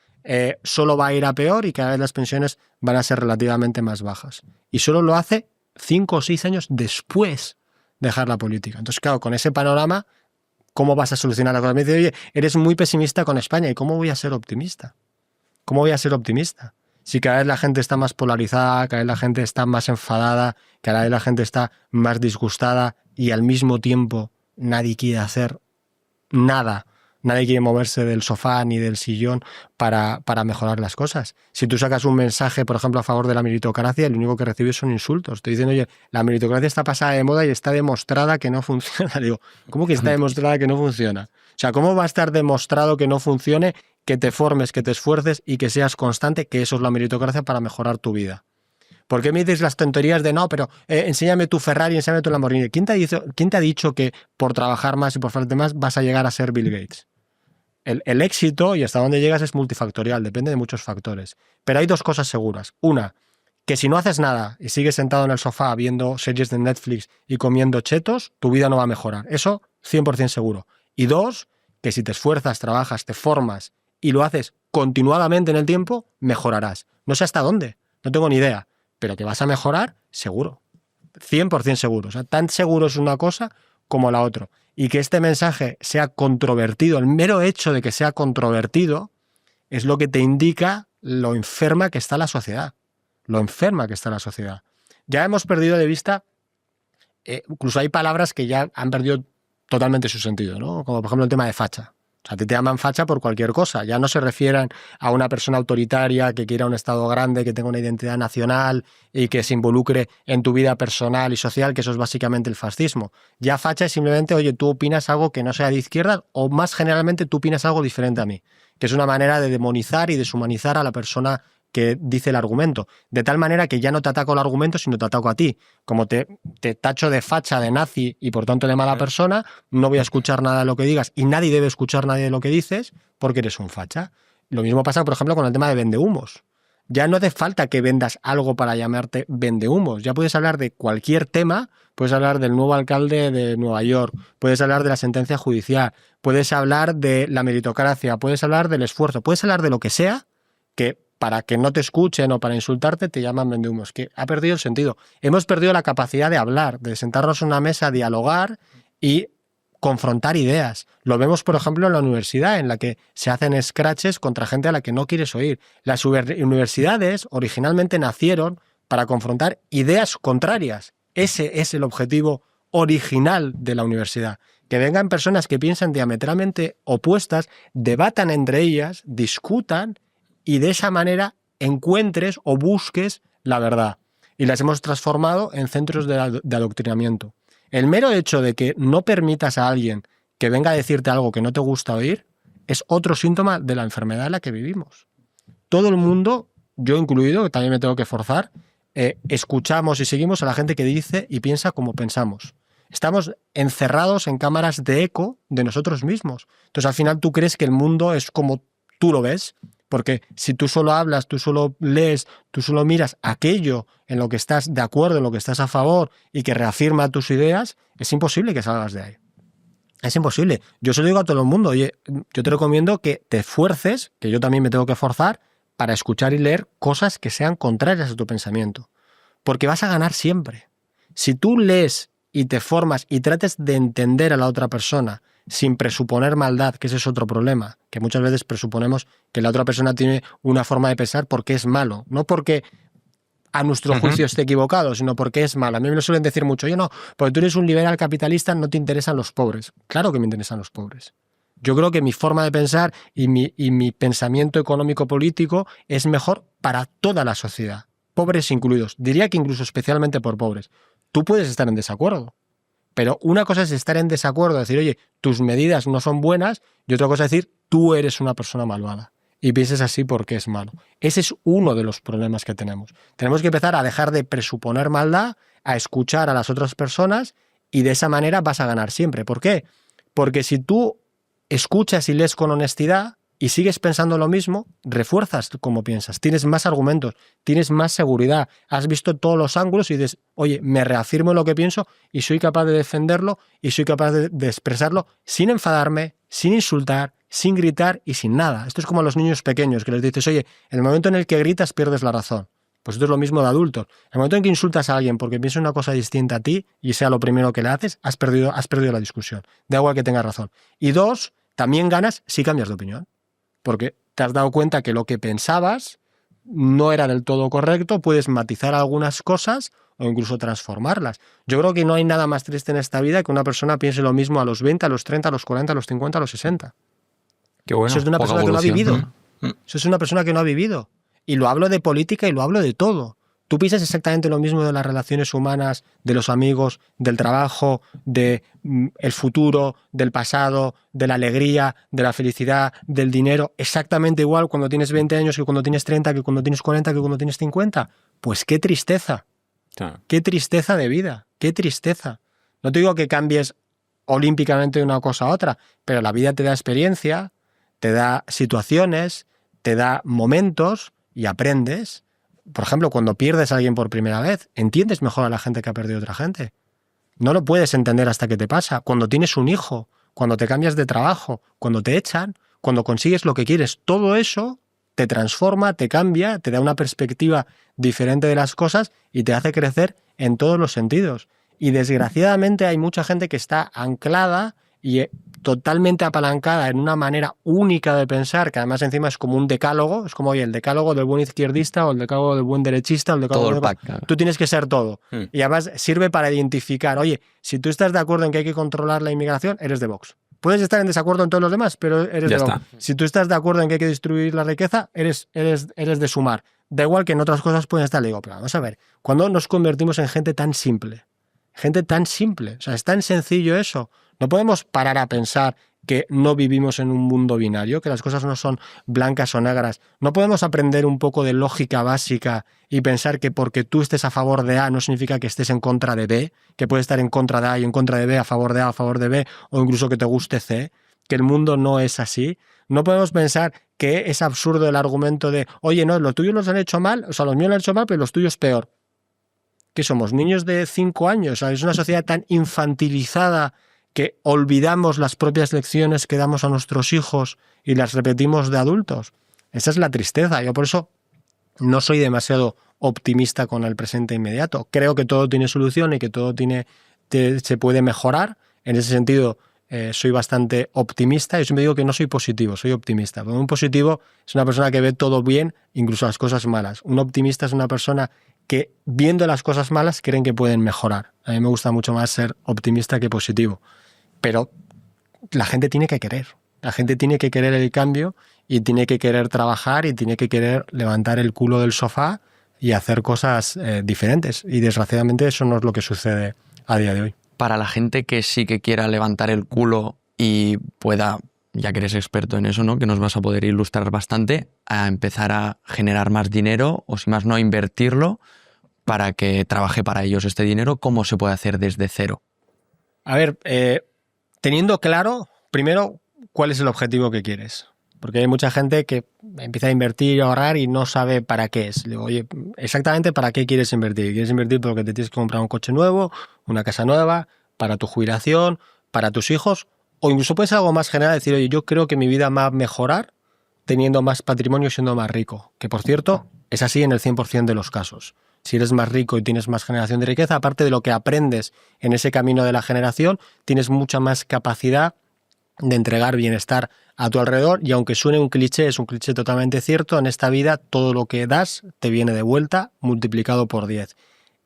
solo va a ir a peor y cada vez las pensiones van a ser relativamente más bajas. Y solo lo hace 5 o 6 años después de dejar la política. Entonces, claro, con ese panorama, ¿cómo vas a solucionar la cosa? Me dice, oye, eres muy pesimista con España. ¿Y cómo voy a ser optimista? ¿Cómo voy a ser optimista? Si cada vez la gente está más polarizada, cada vez la gente está más enfadada, cada vez la gente está más disgustada y al mismo tiempo nadie quiere hacer nada, nadie quiere moverse del sofá ni del sillón para mejorar las cosas. Si tú sacas un mensaje, por ejemplo, a favor de la meritocracia, lo único que recibes son insultos. Te dicen, oye, la meritocracia está pasada de moda y está demostrada que no funciona. Digo, ¿cómo que está demostrada que no funciona? O sea, ¿cómo va a estar demostrado que no funcione, que te formes, que te esfuerces y que seas constante, que eso es la meritocracia para mejorar tu vida? ¿Por qué me dices las tonterías de no, pero enséñame tu Ferrari, enséñame tu Lamborghini? ¿Quién te ha dicho que por trabajar más y por faltar más vas a llegar a ser Bill Gates? El éxito y hasta dónde llegas es multifactorial, depende de muchos factores. Pero hay 2 cosas seguras. Una, que si no haces nada y sigues sentado en el sofá viendo series de Netflix y comiendo chetos, tu vida no va a mejorar. Eso 100% seguro. Y 2, que si te esfuerzas, trabajas, te formas y lo haces continuadamente en el tiempo, mejorarás. No sé hasta dónde, no tengo ni idea, pero que vas a mejorar, seguro. 100% seguro. O sea, tan seguro es una cosa como la otra. Y que este mensaje sea controvertido, el mero hecho de que sea controvertido, es lo que te indica lo enferma que está la sociedad. Lo enferma que está la sociedad. Ya hemos perdido de vista, incluso hay palabras que ya han perdido totalmente su sentido, ¿no? Como por ejemplo el tema de facha. O sea, a ti te llaman facha por cualquier cosa. Ya no se refieren a una persona autoritaria que quiera un Estado grande, que tenga una identidad nacional y que se involucre en tu vida personal y social, que eso es básicamente el fascismo. Ya facha es simplemente, oye, tú opinas algo que no sea de izquierda o más generalmente tú opinas algo diferente a mí. Que es una manera de demonizar y deshumanizar a la persona que dice el argumento. De tal manera que ya no te ataco el argumento, sino te ataco a ti. Como te tacho de facha, de nazi y por tanto de mala persona, no voy a escuchar nada de lo que digas y nadie debe escuchar nada de lo que dices porque eres un facha. Lo mismo pasa, por ejemplo, con el tema de vendehumos. Ya no hace falta que vendas algo para llamarte vendehumos. Ya puedes hablar de cualquier tema, puedes hablar del nuevo alcalde de Nueva York, puedes hablar de la sentencia judicial, puedes hablar de la meritocracia, puedes hablar del esfuerzo, puedes hablar de lo que sea que para que no te escuchen o para insultarte te llaman vendehumos, que ha perdido el sentido. Hemos perdido la capacidad de hablar, de sentarnos en una mesa, dialogar y confrontar ideas. Lo vemos, por ejemplo, en la universidad, en la que se hacen scratches contra gente a la que no quieres oír. Las universidades originalmente nacieron para confrontar ideas contrarias. Ese es el objetivo original de la universidad. Que vengan personas que piensan diametralmente opuestas, debatan entre ellas, discutan y de esa manera encuentres o busques la verdad. Y las hemos transformado en centros de adoctrinamiento. El mero hecho de que no permitas a alguien que venga a decirte algo que no te gusta oír es otro síntoma de la enfermedad en la que vivimos. Todo el mundo, yo incluido, que también me tengo que forzar, escuchamos y seguimos a la gente que dice y piensa como pensamos. Estamos encerrados en cámaras de eco de nosotros mismos. Entonces al final tú crees que el mundo es como tú lo ves. Porque si tú solo hablas, tú solo lees, tú solo miras aquello en lo que estás de acuerdo, en lo que estás a favor y que reafirma tus ideas, es imposible que salgas de ahí. Es imposible. Yo se lo digo a todo el mundo. Oye, yo te recomiendo que te esfuerces, que yo también me tengo que forzar, para escuchar y leer cosas que sean contrarias a tu pensamiento. Porque vas a ganar siempre. Si tú lees y te formas y trates de entender a la otra persona sin presuponer maldad, que ese es otro problema, que muchas veces presuponemos que la otra persona tiene una forma de pensar porque es malo, no porque a nuestro juicio esté equivocado, sino porque es malo. A mí me lo suelen decir mucho, yo no, porque tú eres un liberal capitalista, no te interesan los pobres. Claro que me interesan los pobres. Yo creo que mi forma de pensar y mi pensamiento económico-político es mejor para toda la sociedad, pobres incluidos. Diría que incluso especialmente por pobres. Tú puedes estar en desacuerdo. Pero una cosa es estar en desacuerdo, decir, oye, tus medidas no son buenas, y otra cosa es decir, tú eres una persona malvada. Y pienses así porque es malo. Ese es uno de los problemas que tenemos. Tenemos que empezar a dejar de presuponer maldad, a escuchar a las otras personas, y de esa manera vas a ganar siempre. ¿Por qué? Porque si tú escuchas y lees con honestidad, y sigues pensando lo mismo, refuerzas cómo piensas, tienes más argumentos, tienes más seguridad, has visto todos los ángulos y dices, oye, me reafirmo en lo que pienso y soy capaz de defenderlo y soy capaz de expresarlo sin enfadarme, sin insultar, sin gritar y sin nada. Esto es como a los niños pequeños, que les dices, oye, en el momento en el que gritas pierdes la razón. Pues esto es lo mismo de adultos. En el momento en que insultas a alguien porque piensa una cosa distinta a ti y sea lo primero que le haces, has perdido la discusión. Da igual que tengas razón. Y dos, también ganas si cambias de opinión. Porque te has dado cuenta que lo que pensabas no era del todo correcto, puedes matizar algunas cosas o incluso transformarlas. Yo creo que no hay nada más triste en esta vida que una persona piense lo mismo a los 20, a los 30, a los 40, a los 50, a los 60. Qué bueno. Eso es de una persona que no ha vivido. Eso es una persona que no ha vivido. Y lo hablo de política y lo hablo de todo. Tú piensas exactamente lo mismo de las relaciones humanas, de los amigos, del trabajo, del futuro, del pasado, de la alegría, de la felicidad, del dinero, exactamente igual cuando tienes 20 años que cuando tienes 30, que cuando tienes 40, que cuando tienes 50. Pues qué tristeza. Claro. Qué tristeza de vida. Qué tristeza. No te digo que cambies olímpicamente de una cosa a otra, pero la vida te da experiencia, te da situaciones, te da momentos y aprendes. Por ejemplo, cuando pierdes a alguien por primera vez, entiendes mejor a la gente que ha perdido a otra gente. No lo puedes entender hasta que te pasa. Cuando tienes un hijo, cuando te cambias de trabajo, cuando te echan, cuando consigues lo que quieres, todo eso te transforma, te cambia, te da una perspectiva diferente de las cosas y te hace crecer en todos los sentidos. Y desgraciadamente hay mucha gente que está anclada y totalmente apalancada en una manera única de pensar, que además encima es como un decálogo, es como, oye, el decálogo del buen izquierdista o el decálogo del buen derechista, el decálogo Todo el del... pack, claro. Tú tienes que ser todo. Y además sirve para identificar, oye, si tú estás de acuerdo en que hay que controlar la inmigración, eres de Vox. Puedes estar en desacuerdo en todos los demás, pero eres Ya de Vox. está. Si tú estás de acuerdo en que hay que distribuir la riqueza, eres de Sumar. Da igual que en otras cosas pueden estar. Le digo, pero vamos a ver, ¿cuándo nos convertimos en gente tan simple? Gente tan simple. O sea, es tan sencillo eso. No podemos parar a pensar que no vivimos en un mundo binario, que las cosas no son blancas o negras. No podemos aprender un poco de lógica básica y pensar que porque tú estés a favor de A no significa que estés en contra de B, que puedes estar en contra de A y en contra de B, a favor de A, a favor de B, o incluso que te guste C, que el mundo no es así. No podemos pensar que es absurdo el argumento de, oye, no, los tuyos los han hecho mal, o sea, los míos lo han hecho mal, pero los tuyos peor. ¿Qué somos? ¿Niños de 5 años? O sea, es una sociedad tan infantilizada que olvidamos las propias lecciones que damos a nuestros hijos y las repetimos de adultos. Esa es la tristeza. Yo por eso no soy demasiado optimista con el presente inmediato. Creo que todo tiene solución y que todo se puede mejorar. En ese sentido, soy bastante optimista. Yo siempre digo que no soy positivo, soy optimista. Pero un positivo es una persona que ve todo bien, incluso las cosas malas. Un optimista es una persona que, viendo las cosas malas, creen que pueden mejorar. A mí me gusta mucho más ser optimista que positivo. Pero la gente tiene que querer. La gente tiene que querer el cambio y tiene que querer trabajar y tiene que querer levantar el culo del sofá y hacer cosas diferentes. Y desgraciadamente eso no es lo que sucede a día de hoy. Para la gente que sí que quiera levantar el culo y pueda, ya que eres experto en eso, ¿no?, que nos vas a poder ilustrar bastante, a empezar a generar más dinero o, si más no, a invertirlo para que trabaje para ellos este dinero, ¿cómo se puede hacer desde cero? A ver, teniendo claro, primero, cuál es el objetivo que quieres. Porque hay mucha gente que empieza a invertir y a ahorrar y no sabe para qué es. Le digo, oye, exactamente para qué quieres invertir. ¿Quieres invertir porque te tienes que comprar un coche nuevo, una casa nueva, para tu jubilación, para tus hijos? O incluso puede ser algo más general, decir, oye, yo creo que mi vida va a mejorar teniendo más patrimonio y siendo más rico. Que, por cierto, es así en el 100% de los casos. Si eres más rico y tienes más generación de riqueza, aparte de lo que aprendes en ese camino de la generación, tienes mucha más capacidad de entregar bienestar a tu alrededor. Y aunque suene un cliché, es un cliché totalmente cierto, en esta vida todo lo que das te viene de vuelta multiplicado por 10.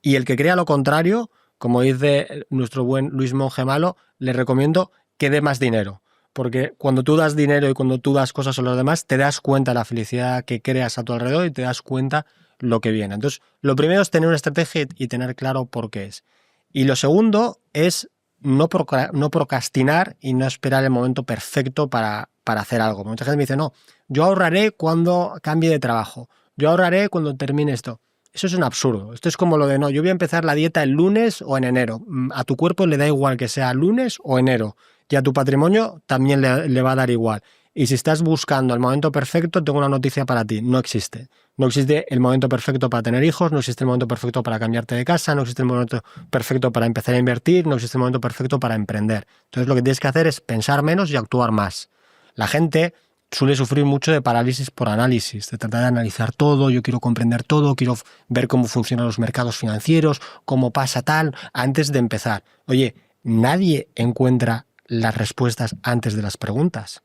Y el que crea lo contrario, como dice nuestro buen Luis Monge Malo, le recomiendo que dé más dinero. Porque cuando tú das dinero y cuando tú das cosas a los demás, te das cuenta de la felicidad que creas a tu alrededor y te das cuenta lo que viene. Entonces, lo primero es tener una estrategia y tener claro por qué es. Y lo segundo es no procrastinar y no esperar el momento perfecto para hacer algo. Mucha gente me dice, no, yo ahorraré cuando cambie de trabajo, yo ahorraré cuando termine esto. Eso es un absurdo. Esto es como lo de, no, yo voy a empezar la dieta el lunes o en enero. A tu cuerpo le da igual que sea lunes o enero. Y a tu patrimonio también le va a dar igual. Y si estás buscando el momento perfecto, tengo una noticia para ti. No existe. No existe el momento perfecto para tener hijos, no existe el momento perfecto para cambiarte de casa, no existe el momento perfecto para empezar a invertir, no existe el momento perfecto para emprender. Entonces lo que tienes que hacer es pensar menos y actuar más. La gente suele sufrir mucho de parálisis por análisis, de tratar de analizar todo, yo quiero comprender todo, quiero ver cómo funcionan los mercados financieros, cómo pasa tal, antes de empezar. Oye, nadie encuentra las respuestas antes de las preguntas.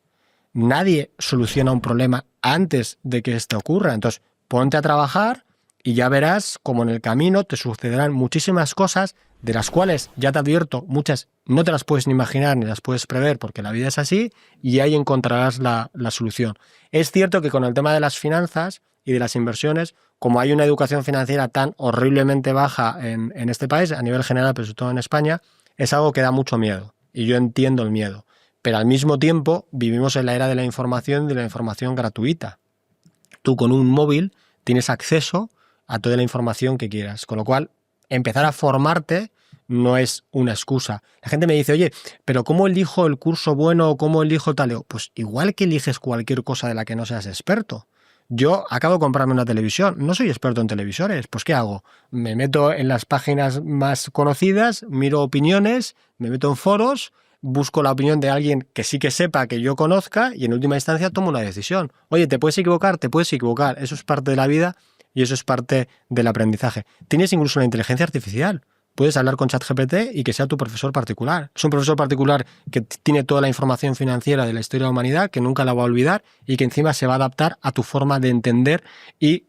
Nadie soluciona un problema antes de que esto ocurra. Entonces, ponte a trabajar y ya verás cómo en el camino te sucederán muchísimas cosas de las cuales, ya te advierto, muchas no te las puedes ni imaginar ni las puedes prever porque la vida es así y ahí encontrarás la solución. Es cierto que con el tema de las finanzas y de las inversiones, como hay una educación financiera tan horriblemente baja en este país, a nivel general, pero sobre todo en España, es algo que da mucho miedo y yo entiendo el miedo. Pero al mismo tiempo vivimos en la era de la información y de la información gratuita. Tú con un móvil tienes acceso a toda la información que quieras, con lo cual empezar a formarte no es una excusa. La gente me dice, oye, pero ¿cómo elijo el curso bueno o cómo elijo tal? Pues igual que eliges cualquier cosa de la que no seas experto. Yo acabo de comprarme una televisión, no soy experto en televisores, pues ¿qué hago? Me meto en las páginas más conocidas, miro opiniones, me meto en foros, busco la opinión de alguien que sí que sepa, que yo conozca y en última instancia tomo una decisión. Oye, ¿te puedes equivocar? Te puedes equivocar. Eso es parte de la vida y eso es parte del aprendizaje. Tienes incluso una inteligencia artificial. Puedes hablar con ChatGPT y que sea tu profesor particular. Es un profesor particular que tiene toda la información financiera de la historia de la humanidad, que nunca la va a olvidar y que encima se va a adaptar a tu forma de entender y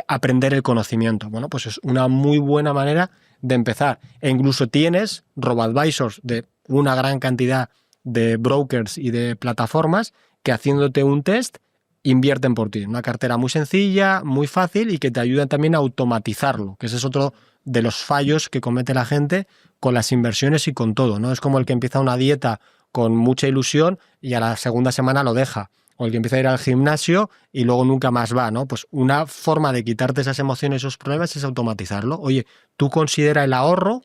aprender el conocimiento. Bueno, pues es una muy buena manera de empezar. E incluso tienes robo-advisors de una gran cantidad de brokers y de plataformas que haciéndote un test invierten por ti. Una cartera muy sencilla, muy fácil y que te ayuda también a automatizarlo, que ese es otro de los fallos que comete la gente con las inversiones y con todo, ¿no? Es como el que empieza una dieta con mucha ilusión y a la segunda semana lo deja. O el que empieza a ir al gimnasio y luego nunca más va, ¿no? Pues una forma de quitarte esas emociones, esos problemas, es automatizarlo. Oye, tú considera el ahorro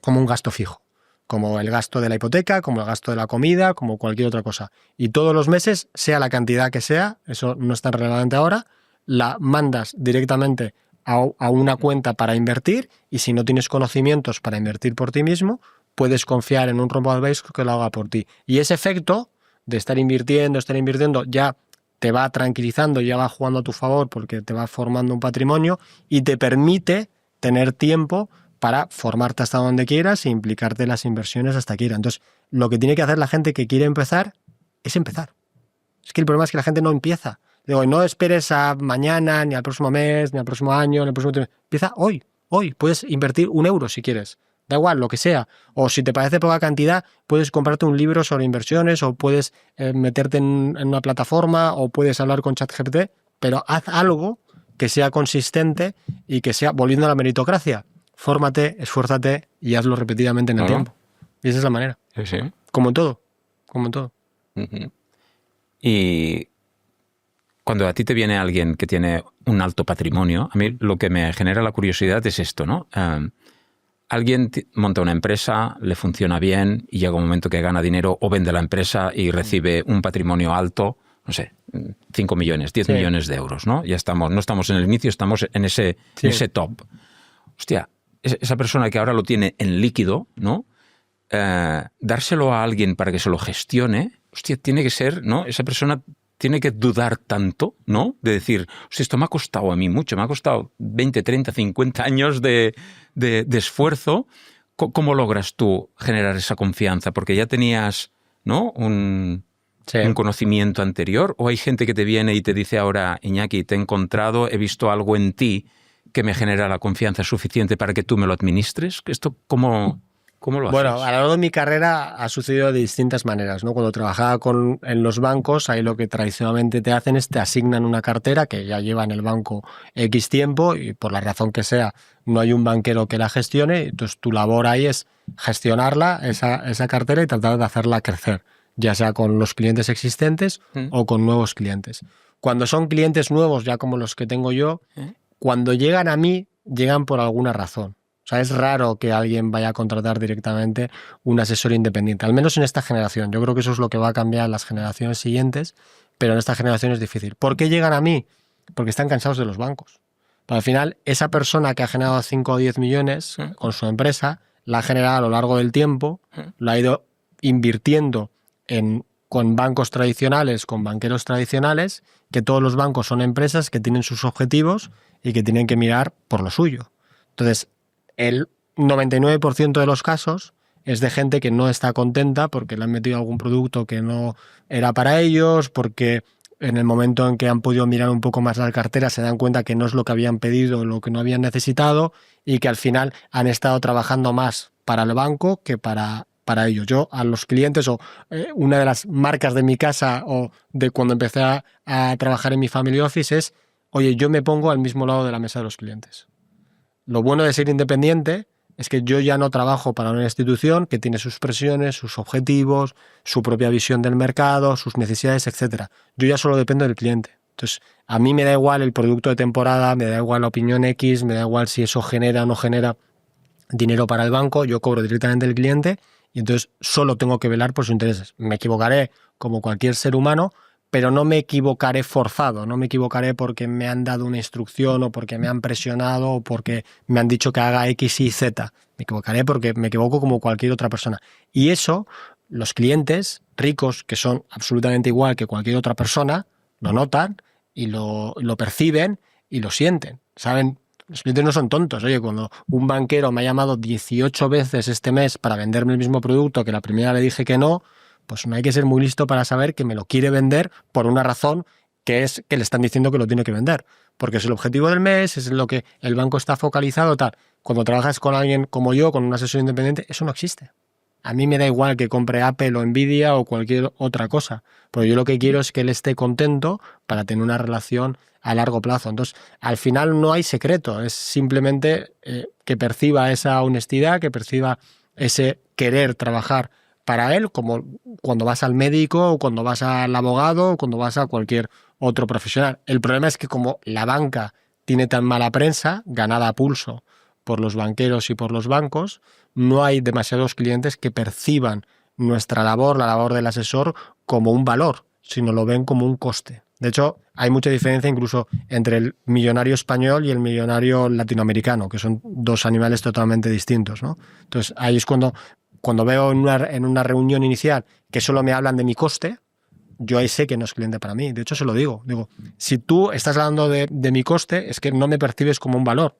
como un gasto fijo, como el gasto de la hipoteca, como el gasto de la comida, como cualquier otra cosa. Y todos los meses, sea la cantidad que sea, eso no es tan relevante ahora, la mandas directamente a una cuenta para invertir y si no tienes conocimientos para invertir por ti mismo, puedes confiar en un robo-advisor que lo haga por ti. Y ese efecto de estar invirtiendo, ya te va tranquilizando, ya va jugando a tu favor porque te va formando un patrimonio y te permite tener tiempo para formarte hasta donde quieras e implicarte en las inversiones hasta quiera. Entonces, lo que tiene que hacer la gente que quiere empezar es empezar. Es que el problema es que la gente no empieza. Digo, no esperes a mañana, ni al próximo mes, ni al próximo año, ni al próximo tiempo. Empieza hoy. Hoy puedes invertir 1 euro si quieres. Da igual, lo que sea. O si te parece poca cantidad, puedes comprarte un libro sobre inversiones o puedes meterte en una plataforma o puedes hablar con ChatGPT, pero haz algo que sea consistente y que sea, volviendo a la meritocracia, fórmate, esfuérzate y hazlo repetidamente en el tiempo. Y esa es la manera. Sí, sí. Como en todo. Como en todo. Uh-huh. Y cuando a ti te viene alguien que tiene un alto patrimonio, a mí lo que me genera la curiosidad es esto, ¿no? Alguien monta una empresa, le funciona bien y llega un momento que gana dinero o vende la empresa y recibe un patrimonio alto, no sé, 5 millones, 10 millones de euros, ¿no? Ya estamos, no estamos en el inicio, estamos en ese top. Hostia, esa persona que ahora lo tiene en líquido, ¿no? Dárselo a alguien para que se lo gestione, hostia, tiene que ser, ¿no? Esa persona tiene que dudar tanto, ¿no? De decir, hostia, esto me ha costado a mí mucho, me ha costado 20, 30, 50 años de esfuerzo. ¿Cómo logras tú generar esa confianza? Porque ya tenías, ¿no? un conocimiento anterior, o hay gente que te viene y te dice ahora, Iñaki, te he encontrado, he visto algo en ti que me genera la confianza suficiente para que tú me lo administres. ¿Esto cómo lo haces? Bueno, a lo largo de mi carrera ha sucedido de distintas maneras, ¿no? Cuando trabajaba en los bancos, ahí lo que tradicionalmente te hacen es te asignan una cartera que ya lleva en el banco X tiempo y por la razón que sea no hay un banquero que la gestione, entonces tu labor ahí es gestionarla, esa cartera, y tratar de hacerla crecer, ya sea con los clientes existentes o con nuevos clientes. Cuando son clientes nuevos, ya como los que tengo yo, cuando llegan a mí, llegan por alguna razón. O sea, es raro que alguien vaya a contratar directamente un asesor independiente, al menos en esta generación. Yo creo que eso es lo que va a cambiar en las generaciones siguientes, pero en esta generación es difícil. ¿Por qué llegan a mí? Porque están cansados de los bancos. Pero al final, esa persona que ha generado 5 o 10 millones con su empresa, la ha generado a lo largo del tiempo, lo ha ido invirtiendo con bancos tradicionales, con banqueros tradicionales, que todos los bancos son empresas que tienen sus objetivos y que tienen que mirar por lo suyo. Entonces, el 99% de los casos es de gente que no está contenta porque le han metido algún producto que no era para ellos, porque en el momento en que han podido mirar un poco más la cartera se dan cuenta que no es lo que habían pedido, lo que no habían necesitado, y que al final han estado trabajando más para el banco que para ellos. Yo a los clientes, una de las marcas de mi casa o de cuando empecé a trabajar en mi family office es, oye, yo me pongo al mismo lado de la mesa de los clientes. Lo bueno de ser independiente es que yo ya no trabajo para una institución que tiene sus presiones, sus objetivos, su propia visión del mercado, sus necesidades, etc. Yo ya solo dependo del cliente. Entonces, a mí me da igual el producto de temporada, me da igual la opinión X, me da igual si eso genera o no genera dinero para el banco, yo cobro directamente del cliente y entonces solo tengo que velar por sus intereses. Me equivocaré como cualquier ser humano, pero no me equivocaré forzado, no me equivocaré porque me han dado una instrucción o porque me han presionado o porque me han dicho que haga X, Y, Z. Me equivocaré porque me equivoco como cualquier otra persona. Y eso, los clientes ricos, que son absolutamente igual que cualquier otra persona, lo notan y lo perciben y lo sienten. Saben, los clientes no son tontos. Oye, cuando un banquero me ha llamado 18 veces este mes para venderme el mismo producto que la primera le dije que no, pues no hay que ser muy listo para saber que me lo quiere vender por una razón, que es que le están diciendo que lo tiene que vender. Porque es el objetivo del mes, es en lo que el banco está focalizado, tal. Cuando trabajas con alguien como yo, con un asesor independiente, eso no existe. A mí me da igual que compre Apple o Nvidia o cualquier otra cosa. Pero yo lo que quiero es que él esté contento para tener una relación a largo plazo. Entonces, al final no hay secreto. Es simplemente que perciba esa honestidad, que perciba ese querer trabajar para él, como cuando vas al médico o cuando vas al abogado o cuando vas a cualquier otro profesional. El problema es que como la banca tiene tan mala prensa, ganada a pulso por los banqueros y por los bancos, no hay demasiados clientes que perciban nuestra labor, la labor del asesor, como un valor, sino lo ven como un coste. De hecho, hay mucha diferencia incluso entre el millonario español y el millonario latinoamericano, que son dos animales totalmente distintos, ¿no? Entonces, ahí es cuando veo en una reunión inicial que solo me hablan de mi coste, yo ahí sé que no es cliente para mí. De hecho, se lo digo. Digo, si tú estás hablando de mi coste, es que no me percibes como un valor.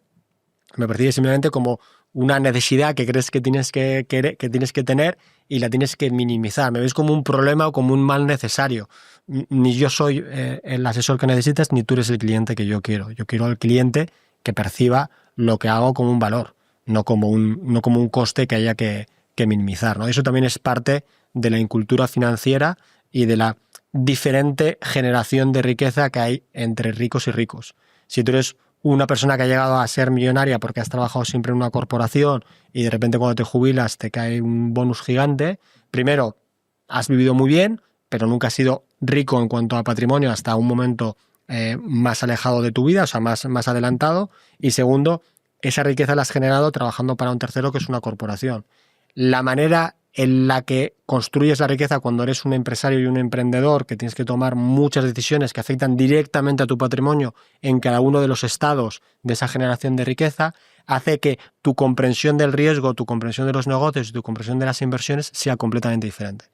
Me percibes simplemente como una necesidad que crees que tienes que tienes que tener y la tienes que minimizar. Me ves como un problema o como un mal necesario. Ni yo soy el asesor que necesitas, ni tú eres el cliente que yo quiero. Yo quiero al cliente que perciba lo que hago como un valor, no como un coste que haya que minimizar, ¿no? Eso también es parte de la incultura financiera y de la diferente generación de riqueza que hay entre ricos y ricos. Si tú eres una persona que ha llegado a ser millonaria porque has trabajado siempre en una corporación y de repente cuando te jubilas te cae un bonus gigante, primero, has vivido muy bien, pero nunca has sido rico en cuanto a patrimonio hasta un momento más alejado de tu vida, o sea, más adelantado, y segundo, esa riqueza la has generado trabajando para un tercero que es una corporación. La manera en la que construyes la riqueza cuando eres un empresario y un emprendedor, que tienes que tomar muchas decisiones que afectan directamente a tu patrimonio en cada uno de los estados de esa generación de riqueza, hace que tu comprensión del riesgo, tu comprensión de los negocios y tu comprensión de las inversiones sea completamente diferente.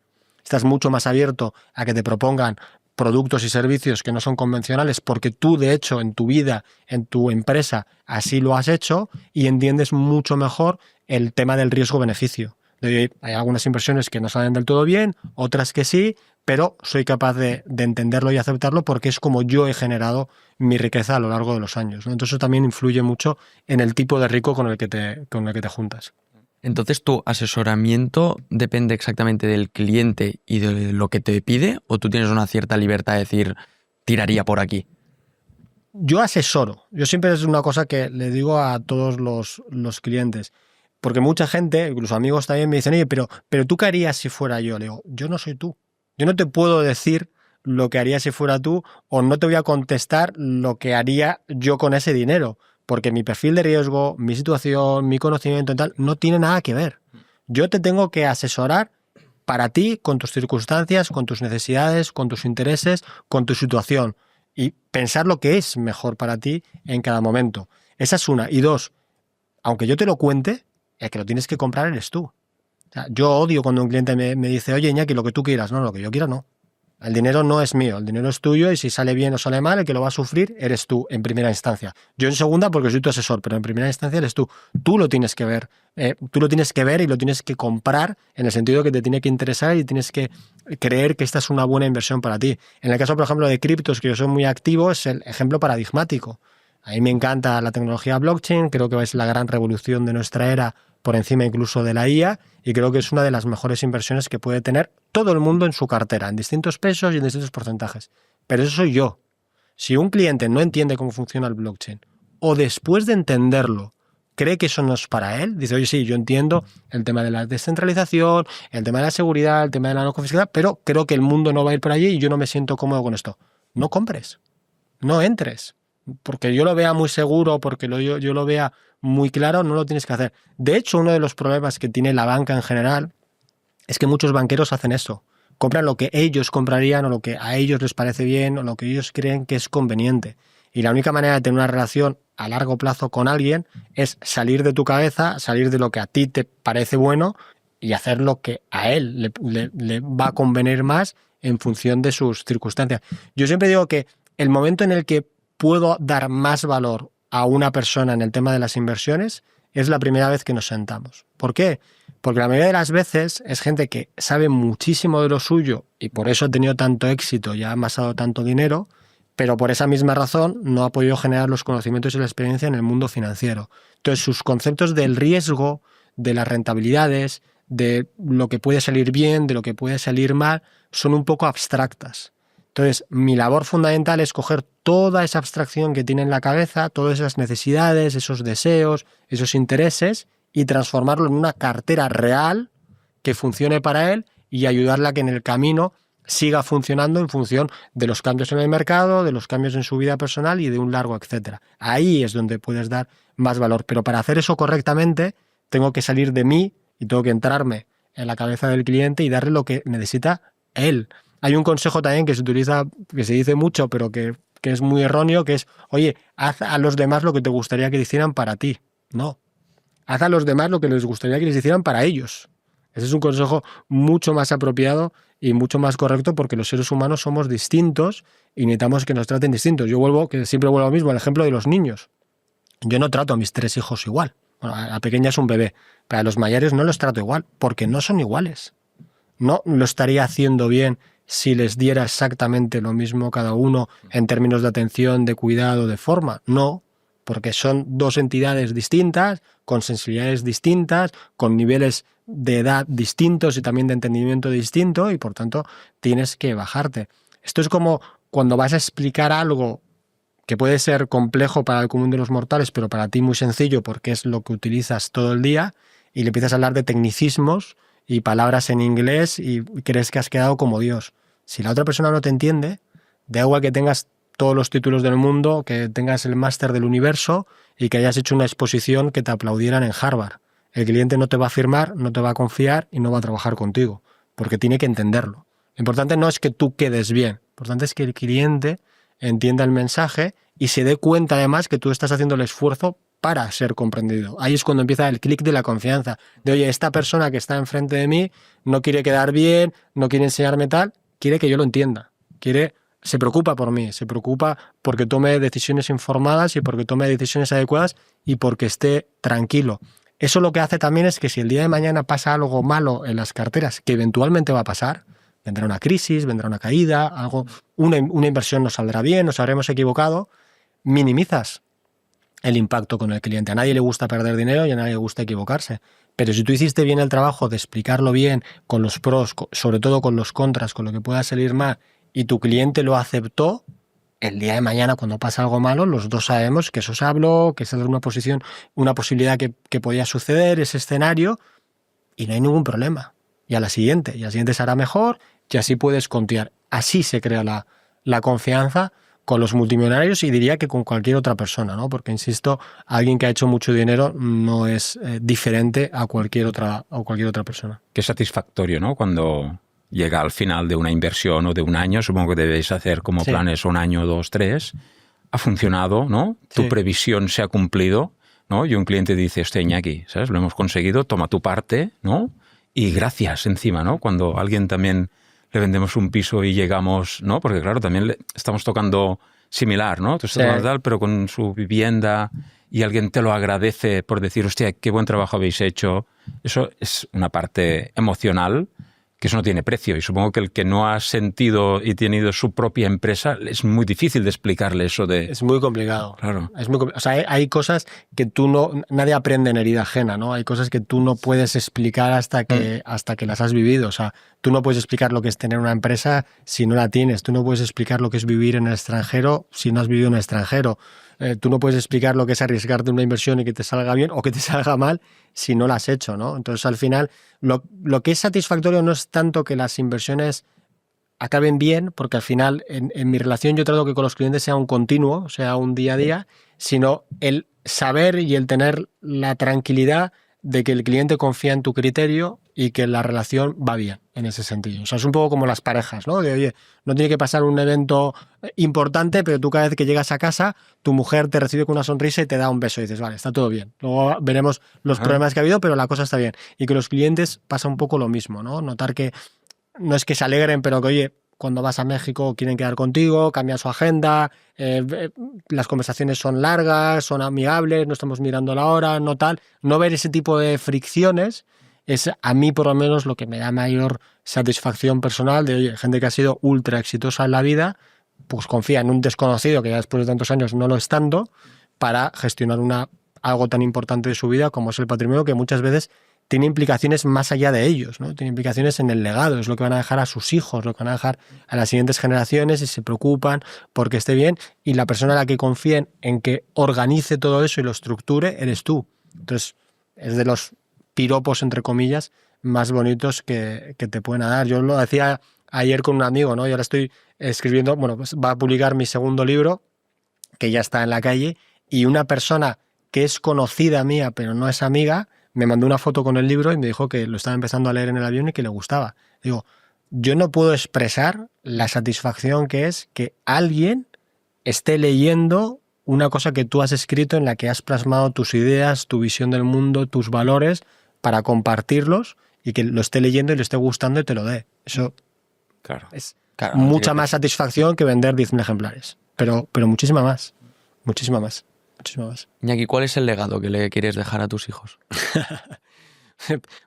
Estás mucho más abierto a que te propongan productos y servicios que no son convencionales porque tú, de hecho, en tu vida, en tu empresa, así lo has hecho y entiendes mucho mejor el tema del riesgo-beneficio. Hay algunas inversiones que no salen del todo bien, otras que sí, pero soy capaz de entenderlo y aceptarlo porque es como yo he generado mi riqueza a lo largo de los años, ¿no? Entonces eso también influye mucho en el tipo de rico con el que te juntas. Entonces, ¿tu asesoramiento depende exactamente del cliente y de lo que te pide? ¿O tú tienes una cierta libertad de decir, tiraría por aquí? Yo asesoro. Yo siempre es una cosa que le digo a todos los clientes. Porque mucha gente, incluso amigos también, me dicen, oye, pero ¿tú qué harías si fuera yo? Le digo, yo no soy tú. Yo no te puedo decir lo que haría si fuera tú o no te voy a contestar lo que haría yo con ese dinero. porque mi perfil de riesgo, mi situación, mi conocimiento y tal, no tiene nada que ver. Yo te tengo que asesorar para ti, con tus circunstancias, con tus necesidades, con tus intereses, con tu situación, y pensar lo que es mejor para ti en cada momento. Esa es una. Y dos, aunque yo te lo cuente, el que lo tienes que comprar eres tú. O sea, yo odio cuando un cliente me dice, oye, Iñaki, lo que tú quieras. No, lo que yo quiera no. El dinero no es mío, el dinero es tuyo, y si sale bien o sale mal, el que lo va a sufrir eres tú en primera instancia. Yo en segunda porque soy tu asesor, pero en primera instancia eres tú. Tú lo tienes que ver. Tú lo tienes que ver y lo tienes que comprar, en el sentido que te tiene que interesar y tienes que creer que esta es una buena inversión para ti. En el caso, por ejemplo, de criptos, que yo soy muy activo, es el ejemplo paradigmático. A mí me encanta la tecnología blockchain, creo que es la gran revolución de nuestra era, por encima incluso de la IA, y creo que es una de las mejores inversiones que puede tener todo el mundo en su cartera, en distintos pesos y en distintos porcentajes. Pero eso soy yo. Si un cliente no entiende cómo funciona el blockchain, o después de entenderlo cree que eso no es para él, dice, oye, sí, yo entiendo el tema de la descentralización, el tema de la seguridad, el tema de la no confiscabilidad, pero creo que el mundo no va a ir por allí y yo no me siento cómodo con esto. No compres, no entres. Porque yo lo vea muy seguro, porque yo lo vea muy claro, no lo tienes que hacer. De hecho, uno de los problemas que tiene la banca en general es que muchos banqueros hacen eso. Compran lo que ellos comprarían, o lo que a ellos les parece bien, o lo que ellos creen que es conveniente. Y la única manera de tener una relación a largo plazo con alguien es salir de tu cabeza, salir de lo que a ti te parece bueno y hacer lo que a él le va a convenir más en función de sus circunstancias. Yo siempre digo que el momento en el que puedo dar más valor a una persona en el tema de las inversiones es la primera vez que nos sentamos. ¿Por qué? Porque la mayoría de las veces es gente que sabe muchísimo de lo suyo y por eso ha tenido tanto éxito y ha amasado tanto dinero, pero por esa misma razón no ha podido generar los conocimientos y la experiencia en el mundo financiero. Entonces, sus conceptos del riesgo, de las rentabilidades, de lo que puede salir bien, de lo que puede salir mal, son un poco abstractas. Entonces, mi labor fundamental es coger toda esa abstracción que tiene en la cabeza, todas esas necesidades, esos deseos, esos intereses, y transformarlo en una cartera real que funcione para él y ayudarle a que en el camino siga funcionando en función de los cambios en el mercado, de los cambios en su vida personal y de un largo etcétera. Ahí es donde puedes dar más valor. Pero para hacer eso correctamente, tengo que salir de mí y tengo que entrarme en la cabeza del cliente y darle lo que necesita él. Hay un consejo también que se utiliza, que se dice mucho, pero que es muy erróneo, que es, oye, haz a los demás lo que te gustaría que hicieran para ti. No. Haz a los demás lo que les gustaría que les hicieran para ellos. Ese es un consejo mucho más apropiado y mucho más correcto, porque los seres humanos somos distintos y necesitamos que nos traten distintos. Que siempre vuelvo a lo mismo, al ejemplo de los niños. Yo no trato a mis 3 hijos igual. Bueno, a la pequeña es un bebé, pero a los mayores no los trato igual, porque no son iguales. No lo estaría haciendo bien si les diera exactamente lo mismo cada uno en términos de atención, de cuidado, de forma. No, porque son 2 entidades distintas, con sensibilidades distintas, con niveles de edad distintos y también de entendimiento distinto, y por tanto tienes que bajarte. Esto es como cuando vas a explicar algo que puede ser complejo para el común de los mortales, pero para ti muy sencillo porque es lo que utilizas todo el día, y le empiezas a hablar de tecnicismos y palabras en inglés y crees que has quedado como Dios. Si la otra persona no te entiende, da igual que tengas todos los títulos del mundo, que tengas el máster del universo y que hayas hecho una exposición que te aplaudieran en Harvard. El cliente no te va a firmar, no te va a confiar y no va a trabajar contigo, porque tiene que entenderlo. Lo importante no es que tú quedes bien, lo importante es que el cliente entienda el mensaje y se dé cuenta además que tú estás haciendo el esfuerzo para ser comprendido. Ahí es cuando empieza el clic de la confianza, de oye, esta persona que está enfrente de mí no quiere quedar bien, no quiere enseñarme tal, quiere que yo lo entienda, se preocupa por mí, se preocupa porque tome decisiones informadas y porque tome decisiones adecuadas y porque esté tranquilo. Eso lo que hace también es que si el día de mañana pasa algo malo en las carteras, que eventualmente va a pasar, vendrá una crisis, vendrá una caída, una inversión nos saldrá bien, nos habremos equivocado, minimizas el impacto con el cliente. A nadie le gusta perder dinero y a nadie le gusta equivocarse. Pero si tú hiciste bien el trabajo de explicarlo bien, con los pros, sobre todo con los contras, con lo que pueda salir mal, y tu cliente lo aceptó, el día de mañana cuando pasa algo malo, los dos sabemos que eso se habló, que esa es una posibilidad que podía suceder, ese escenario, y no hay ningún problema. Y a la siguiente se hará mejor y así puedes confiar. Así se crea la confianza con los multimillonarios y diría que con cualquier otra persona, ¿no? Porque, insisto, alguien que ha hecho mucho dinero no es diferente a cualquier otra persona. Qué satisfactorio, ¿no? Cuando llega al final de una inversión o de un año, supongo que debéis hacer como planes un año, 2, 3, ha funcionado, ¿no? Tu previsión se ha cumplido, ¿no? Y un cliente dice, hostia, Iñaki, ¿sabes? Lo hemos conseguido, toma tu parte, ¿no? Y gracias encima, ¿no? Cuando a alguien también le vendemos un piso y llegamos, ¿no? Porque claro, también estamos tocando similar, ¿no? Tú estás tocando tal, pero con su vivienda y alguien te lo agradece por decir, hostia, qué buen trabajo habéis hecho. Eso es una parte emocional que eso no tiene precio. Y supongo que el que no ha sentido y tenido su propia empresa, es muy difícil de explicarle eso de... Es muy complicado. Claro. Es muy o sea, hay cosas que nadie aprende en herida ajena, ¿no? Hay cosas que tú no puedes explicar hasta que las has vivido. O sea, tú no puedes explicar lo que es tener una empresa si no la tienes. Tú no puedes explicar lo que es vivir en el extranjero si no has vivido en el extranjero. Tú no puedes explicar lo que es arriesgarte una inversión y que te salga bien o que te salga mal si no la has hecho, ¿no? Entonces, al final, lo que es satisfactorio no es tanto que las inversiones acaben bien, porque al final en mi relación yo trato que con los clientes sea un continuo, sea un día a día, sino el saber y el tener la tranquilidad de que el cliente confía en tu criterio y que la relación va bien en ese sentido. O sea, es un poco como las parejas, ¿no? De, oye, no tiene que pasar un evento importante, pero tú cada vez que llegas a casa, tu mujer te recibe con una sonrisa y te da un beso y dices, vale, está todo bien. Luego veremos los problemas que ha habido, pero la cosa está bien. Y que los clientes pasa un poco lo mismo, ¿no? Notar que no es que se alegren, pero que, oye, cuando vas a México quieren quedar contigo, cambian su agenda, las conversaciones son largas, son amigables, no estamos mirando la hora, no tal. No ver ese tipo de fricciones es a mí por lo menos lo que me da mayor satisfacción personal de, oye, gente que ha sido ultra exitosa en la vida, pues confía en un desconocido que ya después de tantos años no lo estando para gestionar algo tan importante de su vida como es el patrimonio, que muchas veces tiene implicaciones más allá de ellos, ¿no? Tiene implicaciones en el legado, es lo que van a dejar a sus hijos, lo que van a dejar a las siguientes generaciones y se preocupan porque esté bien, y la persona a la que confíen en que organice todo eso y lo estructure eres tú. Entonces, es de los piropos, entre comillas, más bonitos que te pueden dar. Yo lo decía ayer con un amigo, ¿no? Y ahora estoy escribiendo, bueno, pues va a publicar mi segundo libro, que ya está en la calle, y una persona que es conocida mía, pero no es amiga, me mandó una foto con el libro y me dijo que lo estaba empezando a leer en el avión y que le gustaba. Digo, yo no puedo expresar la satisfacción que es que alguien esté leyendo una cosa que tú has escrito en la que has plasmado tus ideas, tu visión del mundo, tus valores para compartirlos y que lo esté leyendo y le esté gustando y te lo dé. Eso es mucha más satisfacción que vender 10.000 ejemplares. Pero muchísima más. Muchísima más. Muchísimo más. Iñaki, ¿cuál es el legado que le quieres dejar a tus hijos?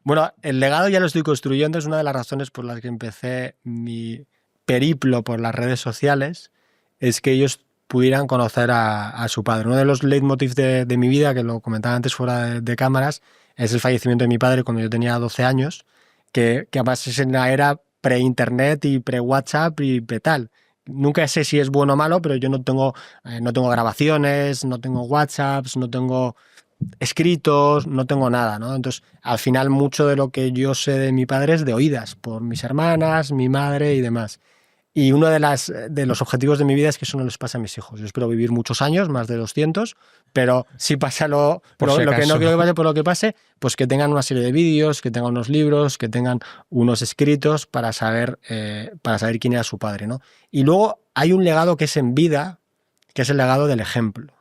Bueno, el legado ya lo estoy construyendo. Es una de las razones por las que empecé mi periplo por las redes sociales, es que ellos pudieran conocer a su padre. Uno de los leitmotivs de mi vida, que lo comentaba antes fuera de cámaras, es el fallecimiento de mi padre cuando yo tenía 12 años, que además es en la era pre-internet y pre-WhatsApp y pre-tal. Nunca sé si es bueno o malo, pero yo no tengo grabaciones, no tengo WhatsApps, no tengo escritos, no tengo nada, ¿no? Entonces, al final, mucho de lo que yo sé de mi padre es de oídas, por mis hermanas, mi madre y demás. Y uno de los objetivos de mi vida es que eso no les pase a mis hijos. Yo espero vivir muchos años, más de 200, pero si pasa lo que no quiero que pase, por lo que pase, pues que tengan una serie de vídeos, que tengan unos libros, que tengan unos escritos para saber quién era su padre, ¿no? Y luego hay un legado que es en vida, que es el legado del ejemplo.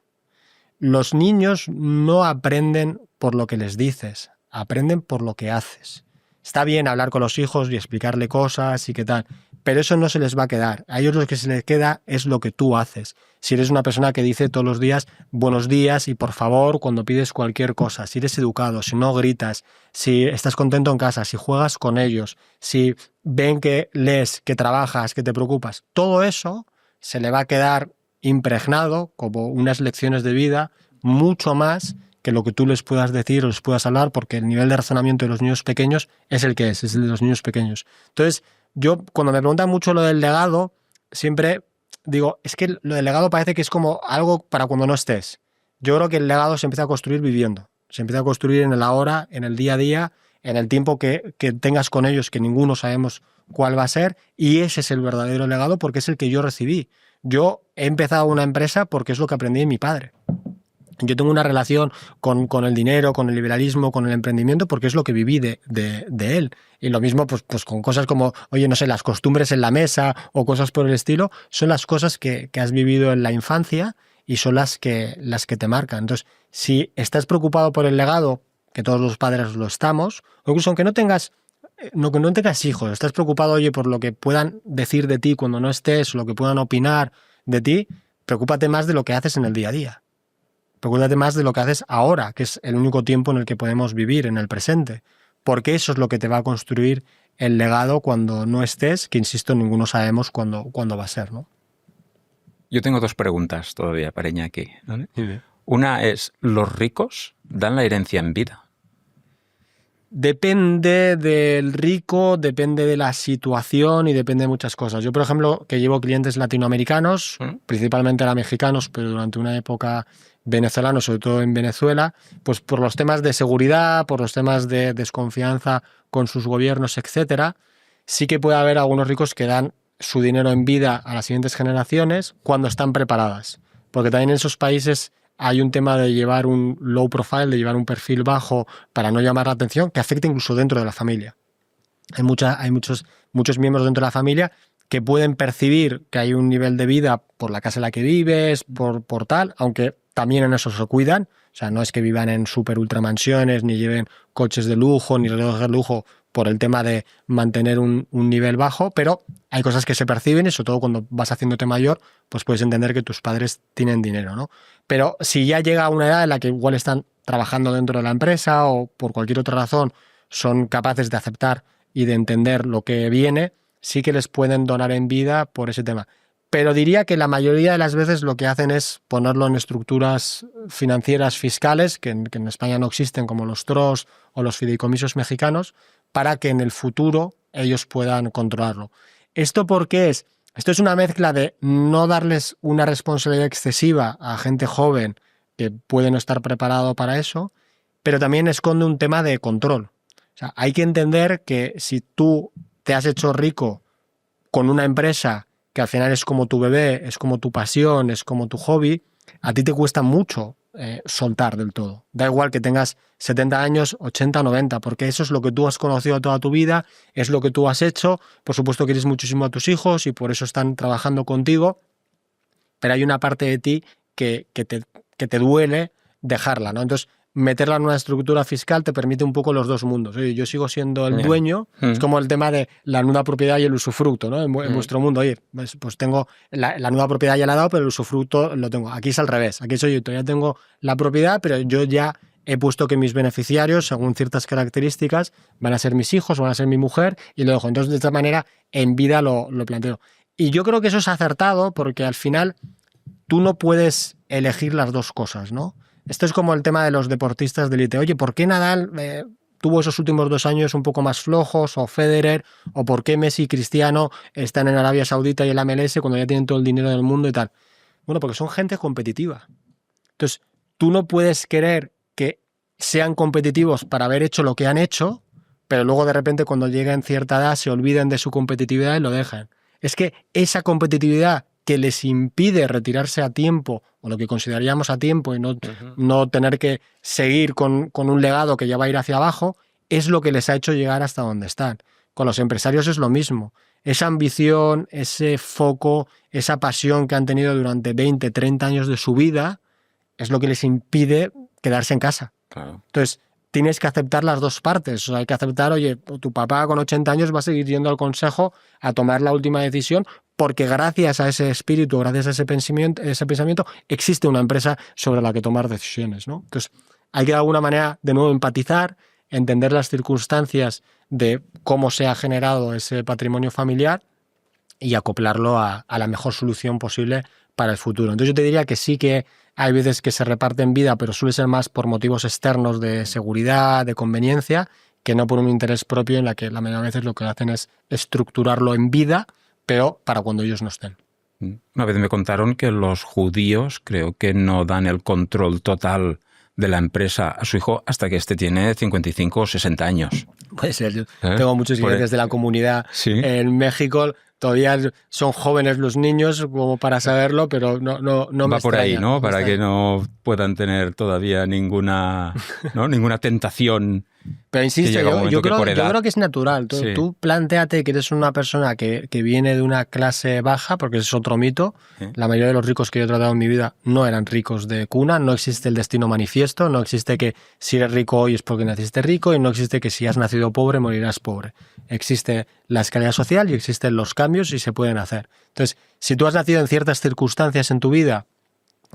Los niños no aprenden por lo que les dices, aprenden por lo que haces. Está bien hablar con los hijos y explicarle cosas y qué tal, pero eso no se les va a quedar. A ellos lo que se les queda es lo que tú haces. Si eres una persona que dice todos los días buenos días y por favor cuando pides cualquier cosa, si eres educado, si no gritas, si estás contento en casa, si juegas con ellos, si ven que lees, que trabajas, que te preocupas, todo eso se le va a quedar impregnado como unas lecciones de vida mucho más que lo que tú les puedas decir o les puedas hablar, porque el nivel de razonamiento de los niños pequeños es el que es el de los niños pequeños. Entonces, yo cuando me preguntan mucho lo del legado, siempre digo, es que lo del legado parece que es como algo para cuando no estés. Yo creo que el legado se empieza a construir viviendo, se empieza a construir en el ahora, en el día a día, en el tiempo que tengas con ellos, que ninguno sabemos cuál va a ser, y ese es el verdadero legado porque es el que yo recibí. Yo he empezado una empresa porque es lo que aprendí de mi padre. Yo tengo una relación con el dinero, con el liberalismo, con el emprendimiento, porque es lo que viví de él. Y lo mismo pues con cosas como, oye, no sé, las costumbres en la mesa o cosas por el estilo, son las cosas que has vivido en la infancia y son las que te marcan. Entonces, si estás preocupado por el legado, que todos los padres lo estamos, o incluso aunque no tengas hijos, estás preocupado, oye, por lo que puedan decir de ti cuando no estés, o lo que puedan opinar de ti, preocúpate más de lo que haces en el día a día. Preocúpate más de lo que haces ahora, que es el único tiempo en el que podemos vivir, en el presente. Porque eso es lo que te va a construir el legado cuando no estés, que insisto, ninguno sabemos cuándo va a ser, ¿no? Yo tengo 2 preguntas todavía para Iñaki, ¿vale? Una es, ¿los ricos dan la herencia en vida? Depende del rico, depende de la situación y depende de muchas cosas. Yo, por ejemplo, que llevo clientes latinoamericanos, principalmente eran mexicanos, pero durante una época venezolanos, sobre todo en Venezuela, pues por los temas de seguridad, por los temas de desconfianza con sus gobiernos, etcétera, sí que puede haber algunos ricos que dan su dinero en vida a las siguientes generaciones cuando están preparadas. Porque también en esos países hay un tema de llevar un low profile, de llevar un perfil bajo para no llamar la atención, que afecta incluso dentro de la familia. Hay muchos miembros dentro de la familia que pueden percibir que hay un nivel de vida por la casa en la que vives, por tal, aunque también en eso se cuidan. O sea, no es que vivan en super ultra mansiones, ni lleven coches de lujo, ni relojes de lujo, por el tema de mantener un nivel bajo, pero hay cosas que se perciben y sobre todo cuando vas haciéndote mayor, pues puedes entender que tus padres tienen dinero, ¿no? Pero si ya llega a una edad en la que igual están trabajando dentro de la empresa o por cualquier otra razón son capaces de aceptar y de entender lo que viene, sí que les pueden donar en vida por ese tema. Pero diría que la mayoría de las veces lo que hacen es ponerlo en estructuras financieras fiscales, que en España no existen, como los trusts o los fideicomisos mexicanos, para que en el futuro ellos puedan controlarlo. ¿Esto por qué es? Esto es una mezcla de no darles una responsabilidad excesiva a gente joven que puede no estar preparado para eso, pero también esconde un tema de control. O sea, hay que entender que si tú te has hecho rico con una empresa que al final es como tu bebé, es como tu pasión, es como tu hobby, a ti te cuesta mucho soltar del todo. Da igual que tengas 70 años, 80, 90, porque eso es lo que tú has conocido toda tu vida, es lo que tú has hecho. Por supuesto, quieres muchísimo a tus hijos y por eso están trabajando contigo, pero hay una parte de ti que te duele dejarla, ¿no? Entonces, meterla en una estructura fiscal te permite un poco los dos mundos. Oye, yo sigo siendo el dueño, es como el tema de la nuda propiedad y el usufructo, ¿no? En vuestro mundo, oye, pues tengo la nuda propiedad ya la he dado, pero el usufructo lo tengo. Aquí es al revés, aquí soy yo, todavía tengo la propiedad, pero yo ya he puesto que mis beneficiarios, según ciertas características, van a ser mis hijos, van a ser mi mujer, y lo dejo. Entonces, de esta manera, en vida lo planteo. Y yo creo que eso es acertado, porque al final tú no puedes elegir las dos cosas, ¿no? Esto es como el tema de los deportistas de élite. Oye, ¿por qué Nadal tuvo esos últimos 2 años un poco más flojos? O Federer, o ¿por qué Messi y Cristiano están en Arabia Saudita y el MLS cuando ya tienen todo el dinero del mundo y tal? Bueno, porque son gente competitiva. Entonces, tú no puedes querer que sean competitivos para haber hecho lo que han hecho, pero luego de repente cuando lleguen cierta edad se olviden de su competitividad y lo dejan. Es que esa competitividad que les impide retirarse a tiempo, o lo que consideraríamos a tiempo, y no tener que seguir con un legado que ya va a ir hacia abajo, es lo que les ha hecho llegar hasta donde están. Con los empresarios es lo mismo. Esa ambición, ese foco, esa pasión que han tenido durante 20, 30 años de su vida, es lo que les impide quedarse en casa. Claro. Entonces, tienes que aceptar las dos partes. O sea, hay que aceptar, oye, tu papá con 80 años va a seguir yendo al consejo a tomar la última decisión, porque gracias a ese espíritu, gracias a ese pensamiento, existe una empresa sobre la que tomar decisiones, ¿no? Entonces, hay que de alguna manera, de nuevo, empatizar, entender las circunstancias de cómo se ha generado ese patrimonio familiar y acoplarlo a la mejor solución posible para el futuro. Entonces, yo te diría que sí que hay veces que se reparten vida, pero suele ser más por motivos externos de seguridad, de conveniencia, que no por un interés propio, en la que la mayoría de veces lo que hacen es estructurarlo en vida, pero para cuando ellos no estén. Una vez me contaron que los judíos creo que no dan el control total de la empresa a su hijo hasta que este tiene 55 o 60 años. Puede ser. Yo tengo muchos clientes de la comunidad en México. Todavía son jóvenes los niños como para saberlo, pero no me va por ahí, ¿no? Para que ahí. no puedan tener todavía ninguna tentación. Pero insisto, yo creo que es natural. Tú plantéate que eres una persona que viene de una clase baja, porque ese es otro mito. La mayoría de los ricos que yo he tratado en mi vida no eran ricos de cuna, no existe el destino manifiesto, no existe que si eres rico hoy es porque naciste rico y no existe que si has nacido pobre morirás pobre. Existe la escalera social y existen los cambios y se pueden hacer. Entonces, si tú has nacido en ciertas circunstancias en tu vida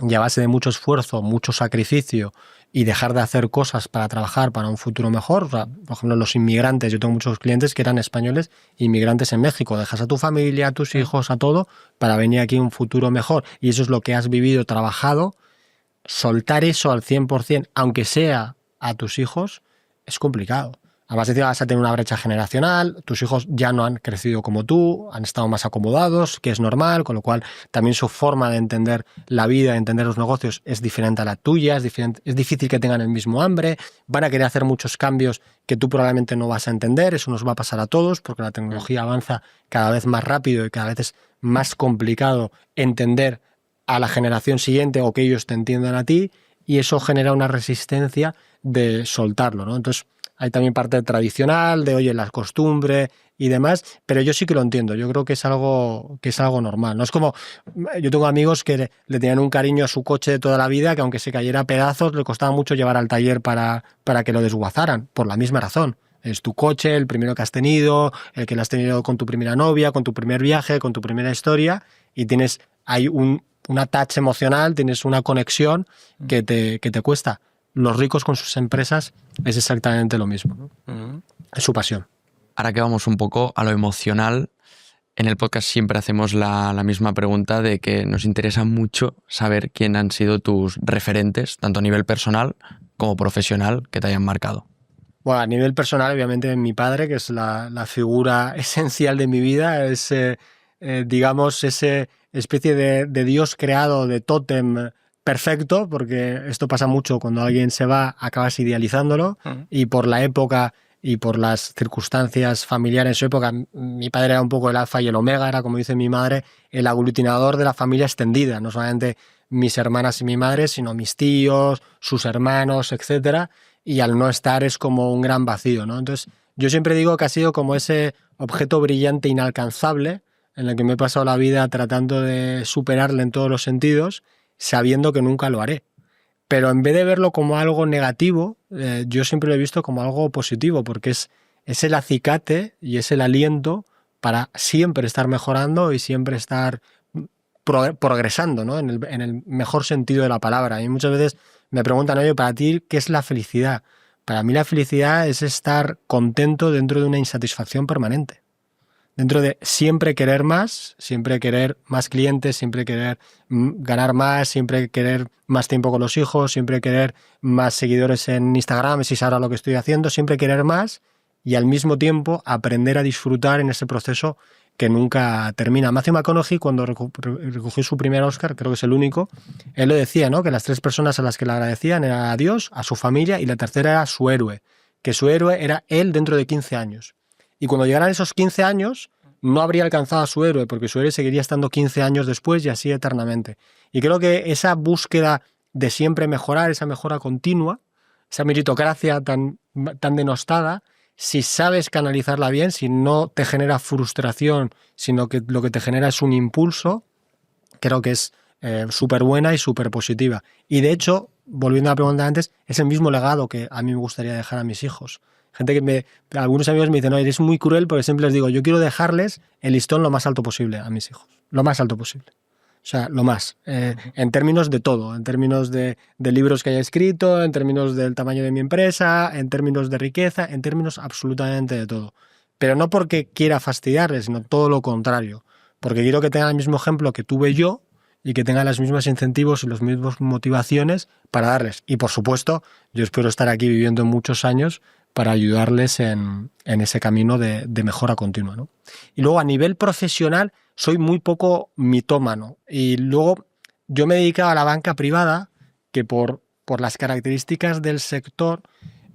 y a base de mucho esfuerzo, mucho sacrificio y dejar de hacer cosas para trabajar para un futuro mejor, o sea, por ejemplo, los inmigrantes, yo tengo muchos clientes que eran españoles, inmigrantes en México, dejas a tu familia, a tus hijos, a todo, para venir aquí a un futuro mejor, y eso es lo que has vivido, trabajado, soltar eso al 100%, aunque sea a tus hijos, es complicado. Además, vas a tener una brecha generacional, tus hijos ya no han crecido como tú, han estado más acomodados, que es normal, con lo cual también su forma de entender la vida, de entender los negocios es diferente a la tuya, es difícil que tengan el mismo hambre, van a querer hacer muchos cambios que tú probablemente no vas a entender, eso nos va a pasar a todos porque la tecnología avanza cada vez más rápido y cada vez es más complicado entender a la generación siguiente o que ellos te entiendan a ti, y eso genera una resistencia de soltarlo, ¿no? Entonces, hay también parte tradicional, de oye, las costumbres y demás, pero yo sí que lo entiendo, yo creo que es algo normal. No es como, yo tengo amigos que le tenían un cariño a su coche de toda la vida, que aunque se cayera a pedazos, le costaba mucho llevar al taller para que lo desguazaran, por la misma razón. Es tu coche, el primero que has tenido, el que lo has tenido con tu primera novia, con tu primer viaje, con tu primera historia, y hay un attach emocional, tienes una conexión que te cuesta. Los ricos con sus empresas es exactamente lo mismo, ¿no? Es su pasión. Ahora que vamos un poco a lo emocional, en el podcast siempre hacemos la misma pregunta de que nos interesa mucho saber quién han sido tus referentes, tanto a nivel personal como profesional, que te hayan marcado. Bueno, a nivel personal, obviamente, mi padre, que es la figura esencial de mi vida, es, digamos, ese especie de Dios creado, de tótem perfecto, porque esto pasa mucho cuando alguien se va, acabas idealizándolo, y por la época y por las circunstancias familiares en su época, mi padre era un poco el alfa y el omega, era, como dice mi madre, el aglutinador de la familia extendida, no solamente mis hermanas y mi madre, sino mis tíos, sus hermanos, etcétera, y al no estar es como un gran vacío, ¿no? Entonces, yo siempre digo que ha sido como ese objeto brillante inalcanzable en el que me he pasado la vida tratando de superarle en todos los sentidos, sabiendo que nunca lo haré. Pero en vez de verlo como algo negativo, yo siempre lo he visto como algo positivo, porque es el acicate y es el aliento para siempre estar mejorando y siempre estar progresando, ¿no? En el mejor sentido de la palabra. Y muchas veces me preguntan, oye, para ti, ¿qué es la felicidad? Para mí la felicidad es estar contento dentro de una insatisfacción permanente. Dentro de siempre querer más clientes, siempre querer ganar más, siempre querer más tiempo con los hijos, siempre querer más seguidores en Instagram, si es ahora lo que estoy haciendo, siempre querer más y al mismo tiempo aprender a disfrutar en ese proceso que nunca termina. Matthew McConaughey, cuando recogió su primer Oscar, creo que es el único, él lo decía, ¿no? Que las 3 personas a las que le agradecían eran a Dios, a su familia y la tercera era su héroe, que su héroe era él dentro de 15 años. Y cuando llegaran esos 15 años, no habría alcanzado a su héroe, porque su héroe seguiría estando 15 años después y así eternamente. Y creo que esa búsqueda de siempre mejorar, esa mejora continua, esa meritocracia tan denostada, si sabes canalizarla bien, si no te genera frustración, sino que lo que te genera es un impulso, creo que es súper buena y súper positiva. Y de hecho, volviendo a la pregunta de antes, es el mismo legado que a mí me gustaría dejar a mis hijos. Algunos amigos me dicen, no, eres muy cruel porque siempre les digo, yo quiero dejarles el listón lo más alto posible a mis hijos, lo más alto posible. O sea, lo más, en términos de todo, en términos de libros que haya escrito, en términos del tamaño de mi empresa, en términos de riqueza, en términos absolutamente de todo. Pero no porque quiera fastidiarles, sino todo lo contrario, porque quiero que tengan el mismo ejemplo que tuve yo y que tengan los mismos incentivos y las mismas motivaciones para darles. Y por supuesto, yo espero estar aquí viviendo muchos años para ayudarles en ese camino de mejora continua, ¿no? Y luego a nivel profesional soy muy poco mitómano. Y luego yo me he dedicado a la banca privada, que por por las características del sector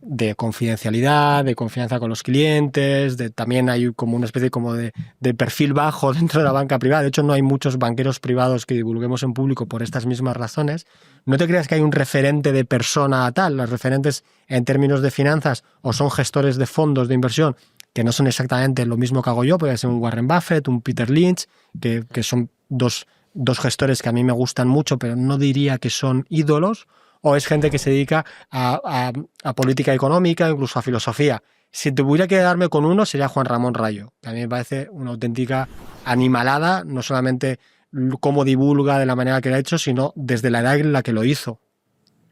de confidencialidad, de confianza con los clientes, también hay como una especie como de perfil bajo dentro de la banca privada. De hecho, no hay muchos banqueros privados que divulguemos en público por estas mismas razones. No te creas que hay un referente de persona tal. Los referentes en términos de finanzas o son gestores de fondos de inversión que no son exactamente lo mismo que hago yo, puede ser un Warren Buffett, un Peter Lynch, que son dos gestores que a mí me gustan mucho, pero no diría que son ídolos, o es gente que se dedica a política económica, incluso a filosofía. Si tuviera que quedarme con uno, sería Juan Ramón Rayo, que a mí me parece una auténtica animalada, no solamente cómo divulga de la manera que lo ha hecho, sino desde la edad en la que lo hizo,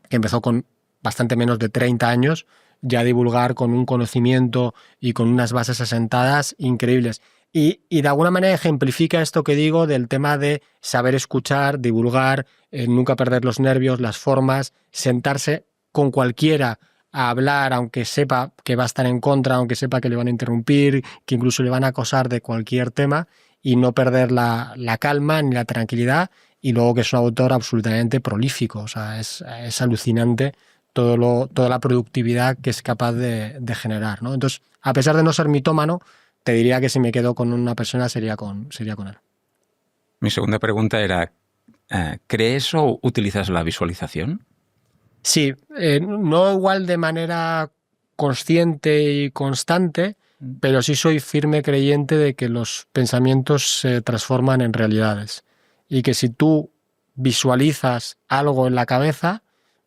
que empezó con bastante menos de 30 años, ya divulgar con un conocimiento y con unas bases asentadas increíbles. Y de alguna manera ejemplifica esto que digo del tema de saber escuchar, divulgar, nunca perder los nervios, las formas, sentarse con cualquiera a hablar, aunque sepa que va a estar en contra, aunque sepa que le van a interrumpir, que incluso le van a acosar de cualquier tema, y no perder la calma ni la tranquilidad, y luego que es un autor absolutamente prolífico. O sea, es alucinante toda la productividad que es capaz de generar, ¿no? Entonces, a pesar de no ser mitómano, te diría que si me quedo con una persona sería con él. Mi segunda pregunta era, ¿crees o utilizas la visualización? Sí, no igual de manera consciente y constante, pero sí soy firme creyente de que los pensamientos se transforman en realidades y que si tú visualizas algo en la cabeza,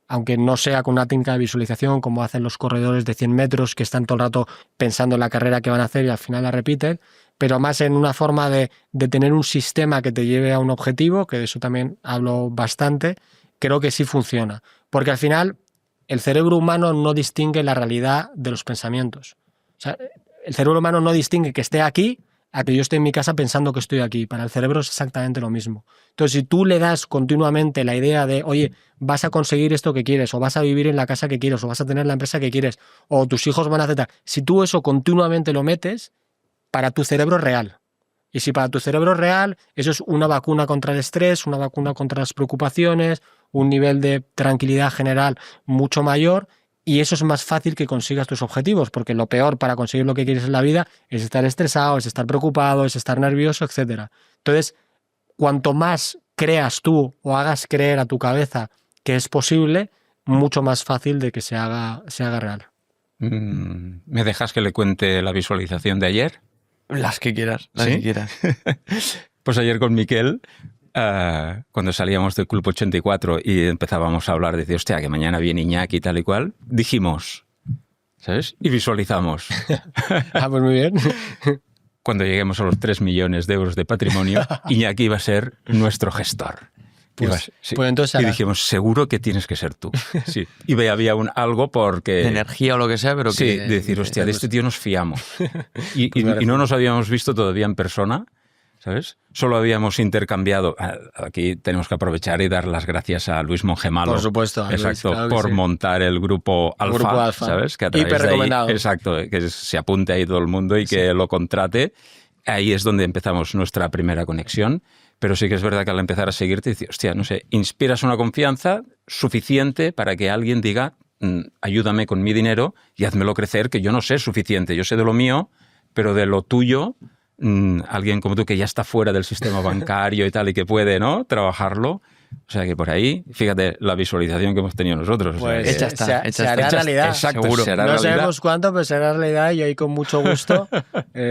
aunque no sea con una técnica de visualización como hacen los corredores de 100 metros que están todo el rato pensando en la carrera que van a hacer y al final la repiten, pero más en una forma de tener un sistema que te lleve a un objetivo, que de eso también hablo bastante, creo que sí funciona. Porque al final el cerebro humano no distingue la realidad de los pensamientos. O sea, el cerebro humano no distingue que esté aquí a que yo esté en mi casa pensando que estoy aquí. Para el cerebro es exactamente lo mismo. Entonces, si tú le das continuamente la idea de, oye, vas a conseguir esto que quieres, o vas a vivir en la casa que quieres, o vas a tener la empresa que quieres, o tus hijos van a hacer tal, si tú eso continuamente lo metes, para tu cerebro es real. Y si para tu cerebro es real, eso es una vacuna contra el estrés, una vacuna contra las preocupaciones, un nivel de tranquilidad general mucho mayor, y eso es más fácil que consigas tus objetivos, porque lo peor para conseguir lo que quieres en la vida es estar estresado, es estar preocupado, es estar nervioso, etc. Entonces, cuanto más creas tú o hagas creer a tu cabeza que es posible, mucho más fácil de que se haga real. ¿Me dejas que le cuente la visualización de ayer? Las que quieras, las ¿Sí? que quieras. Pues ayer con Miquel, cuando salíamos del Club 84 y empezábamos a hablar, decía, hostia, que mañana viene Iñaki y tal y cual, dijimos, ¿sabes? Y visualizamos. Ah, pues muy bien. Cuando lleguemos a los 3 millones de euros de patrimonio, Iñaki iba a ser nuestro gestor. Pues entonces y dijimos, seguro que tienes que ser tú. Sí. Y había algo porque... De energía o lo que sea, pero sí, que... de decir, hostia, de este tío nos fiamos. Y Pues no nos habíamos visto todavía en persona, ¿sabes? Solo habíamos intercambiado. Aquí tenemos que aprovechar y dar las gracias a Luis Mongemalo. Por supuesto. Exacto, Luis, claro que por sí. montar el grupo Alfa, ¿sabes? Que a través hiper de ahí, recomendado. exacto, que se apunte ahí todo el mundo y que lo contrate. Ahí es donde empezamos nuestra primera conexión. Pero sí que es verdad que al empezar a seguirte, dices, hostia, no sé, inspiras una confianza suficiente para que alguien diga, ayúdame con mi dinero y házmelo crecer, que yo no sé suficiente. Yo sé de lo mío, pero de lo tuyo, alguien como tú que ya está fuera del sistema bancario y tal y que puede, ¿no?, trabajarlo. O sea que por ahí, fíjate la visualización que hemos tenido nosotros. Pues o sea, hecha está, se hará realidad. Exacto, seguro. se hará No realidad. sabemos cuánto, pero será realidad y ahí con mucho gusto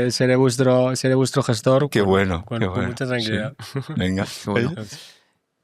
seré vuestro gestor. Qué bueno, Con qué bueno. mucha tranquilidad. Sí. Venga. Qué bueno.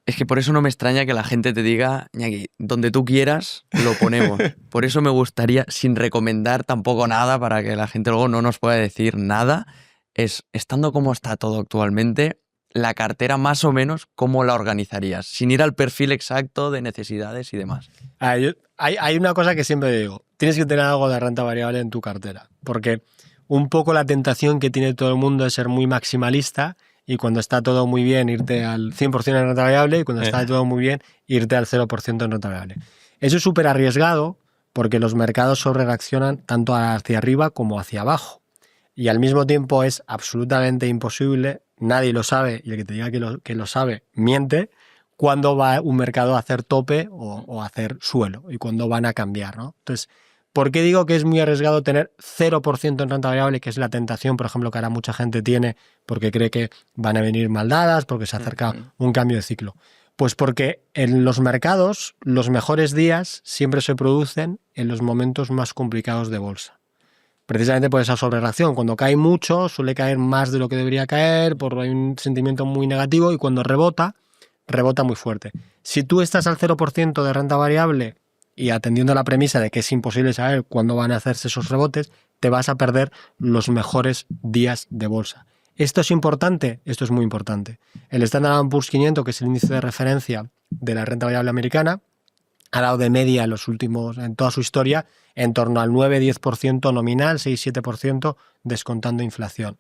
Es que por eso no me extraña que la gente te diga, Iñaki, donde tú quieras, lo ponemos. Por eso me gustaría, sin recomendar tampoco nada, para que la gente luego no nos pueda decir nada, es, estando como está todo actualmente, la cartera más o menos, ¿cómo la organizarías? Sin ir al perfil exacto de necesidades y demás. Hay una cosa que siempre digo, tienes que tener algo de renta variable en tu cartera, porque un poco la tentación que tiene todo el mundo es ser muy maximalista y cuando está todo muy bien irte al 100% en renta variable y cuando está todo muy bien irte al 0% en renta variable. Eso es súper arriesgado porque los mercados sobrereaccionan tanto hacia arriba como hacia abajo y al mismo tiempo es absolutamente imposible, nadie lo sabe y el que te diga que lo sabe miente, cuándo va un mercado a hacer tope o a hacer suelo y cuándo van a cambiar, ¿no? Entonces, ¿por qué digo que es muy arriesgado tener 0% en renta variable, que es la tentación, por ejemplo, que ahora mucha gente tiene porque cree que van a venir mal dadas, porque se acerca un cambio de ciclo? Pues porque en los mercados los mejores días siempre se producen en los momentos más complicados de bolsa. Precisamente por esa sobrereacción. Cuando cae mucho, suele caer más de lo que debería caer, porque hay un sentimiento muy negativo, y cuando rebota muy fuerte. Si tú estás al 0% de renta variable y atendiendo a la premisa de que es imposible saber cuándo van a hacerse esos rebotes, te vas a perder los mejores días de bolsa. ¿Esto es importante? Esto es muy importante. El Standard & Poor's 500, que es el índice de referencia de la renta variable americana, ha dado de media en toda su historia, en torno al 9-10% nominal, 6-7% descontando inflación.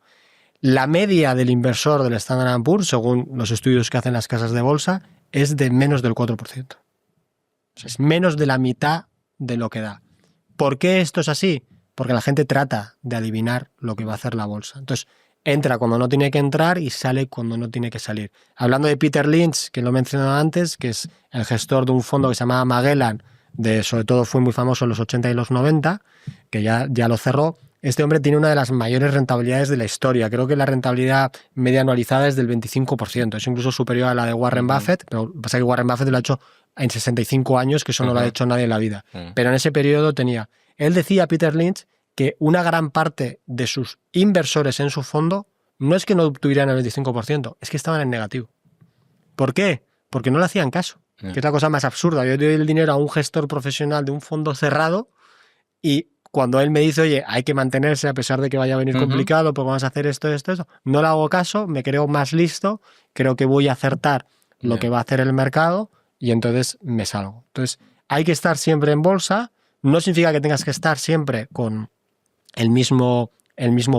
La media del inversor del Standard & Poor's, según los estudios que hacen las casas de bolsa, es de menos del 4%. O sea, es menos de la mitad de lo que da. ¿Por qué esto es así? Porque la gente trata de adivinar lo que va a hacer la bolsa. Entonces, entra cuando no tiene que entrar y sale cuando no tiene que salir. Hablando de Peter Lynch, que lo he mencionado antes, que es el gestor de un fondo que se llamaba Magellan, sobre todo fue muy famoso en los 80 y los 90, que ya lo cerró. Este hombre tiene una de las mayores rentabilidades de la historia. Creo que la rentabilidad media anualizada es del 25%. Es incluso superior a la de Warren Buffett, pero pasa que Warren Buffett lo ha hecho en 65 años, que eso no lo ha hecho nadie en la vida. Pero en ese periodo tenía. Él decía, Peter Lynch, que una gran parte de sus inversores en su fondo no es que no obtuvieran el 25%, es que estaban en negativo. ¿Por qué? Porque no le hacían caso, que es la cosa más absurda. Yo doy el dinero a un gestor profesional de un fondo cerrado y cuando él me dice, oye, hay que mantenerse a pesar de que vaya a venir complicado, porque vamos a hacer esto, no le hago caso, me creo más listo, creo que voy a acertar lo que va a hacer el mercado y entonces me salgo. Entonces, hay que estar siempre en bolsa. No significa que tengas que estar siempre con el mismo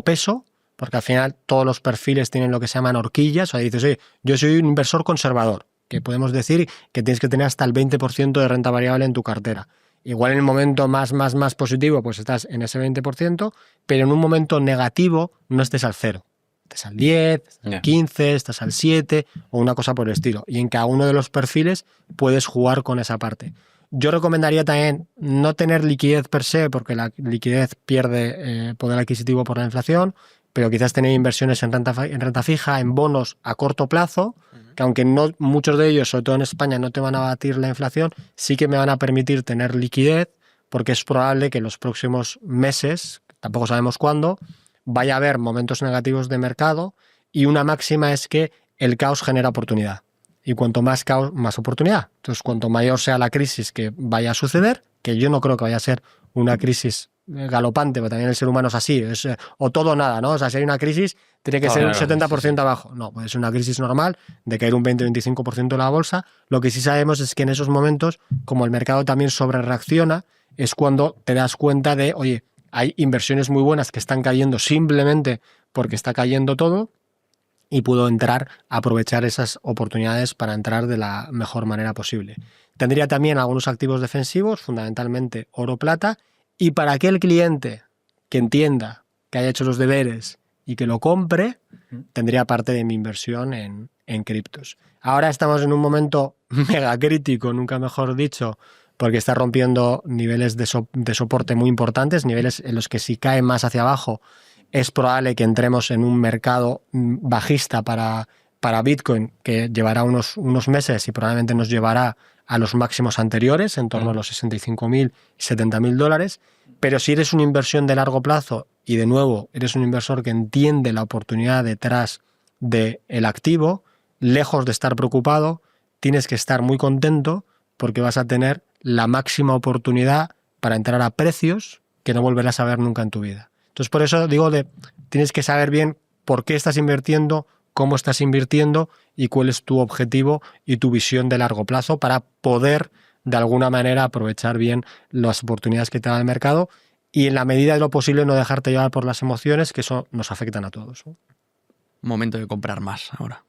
peso, porque al final todos los perfiles tienen lo que se llaman horquillas. O sea, dices, oye, yo soy un inversor conservador, que podemos decir que tienes que tener hasta el 20% de renta variable en tu cartera. Igual en el momento más positivo, pues estás en ese 20%, pero en un momento negativo no estés al 0. Estás al 10, al 15, estás al 7 o una cosa por el estilo. Y en cada uno de los perfiles puedes jugar con esa parte. Yo recomendaría también no tener liquidez per se, porque la liquidez pierde poder adquisitivo por la inflación, pero quizás tener inversiones en renta fija, en bonos a corto plazo, que aunque no muchos de ellos, sobre todo en España, no te van a batir la inflación, sí que me van a permitir tener liquidez, porque es probable que en los próximos meses, tampoco sabemos cuándo, vaya a haber momentos negativos de mercado, y una máxima es que el caos genera oportunidad. Y cuanto más caos, más oportunidad. Entonces, cuanto mayor sea la crisis que vaya a suceder, que yo no creo que vaya a ser una crisis galopante, pero también el ser humano es así, es o todo o nada, ¿no? O sea, si hay una crisis, tiene que ser un 70% abajo. No, puede ser una crisis normal de caer un 20-25% de la bolsa. Lo que sí sabemos es que en esos momentos, como el mercado también sobrereacciona, es cuando te das cuenta de, oye, hay inversiones muy buenas que están cayendo simplemente porque está cayendo todo, y puedo aprovechar esas oportunidades para entrar de la mejor manera posible. Tendría también algunos activos defensivos, fundamentalmente oro, plata, y para aquel cliente que entienda, que haya hecho los deberes y que lo compre, tendría parte de mi inversión en criptos. Ahora estamos en un momento mega crítico, nunca mejor dicho, porque está rompiendo niveles de soporte muy importantes, niveles en los que si cae más hacia abajo, es probable que entremos en un mercado bajista para Bitcoin que llevará unos meses y probablemente nos llevará a los máximos anteriores, en torno a los 65.000 y 70.000 dólares. Pero si eres una inversión de largo plazo y, de nuevo, eres un inversor que entiende la oportunidad detrás del activo, lejos de estar preocupado, tienes que estar muy contento porque vas a tener la máxima oportunidad para entrar a precios que no volverás a ver nunca en tu vida. Entonces, por eso digo, tienes que saber bien por qué estás invirtiendo, cómo estás invirtiendo y cuál es tu objetivo y tu visión de largo plazo para poder, de alguna manera, aprovechar bien las oportunidades que te da el mercado y, en la medida de lo posible, no dejarte llevar por las emociones, que eso nos afectan a todos, ¿no? Momento de comprar más ahora.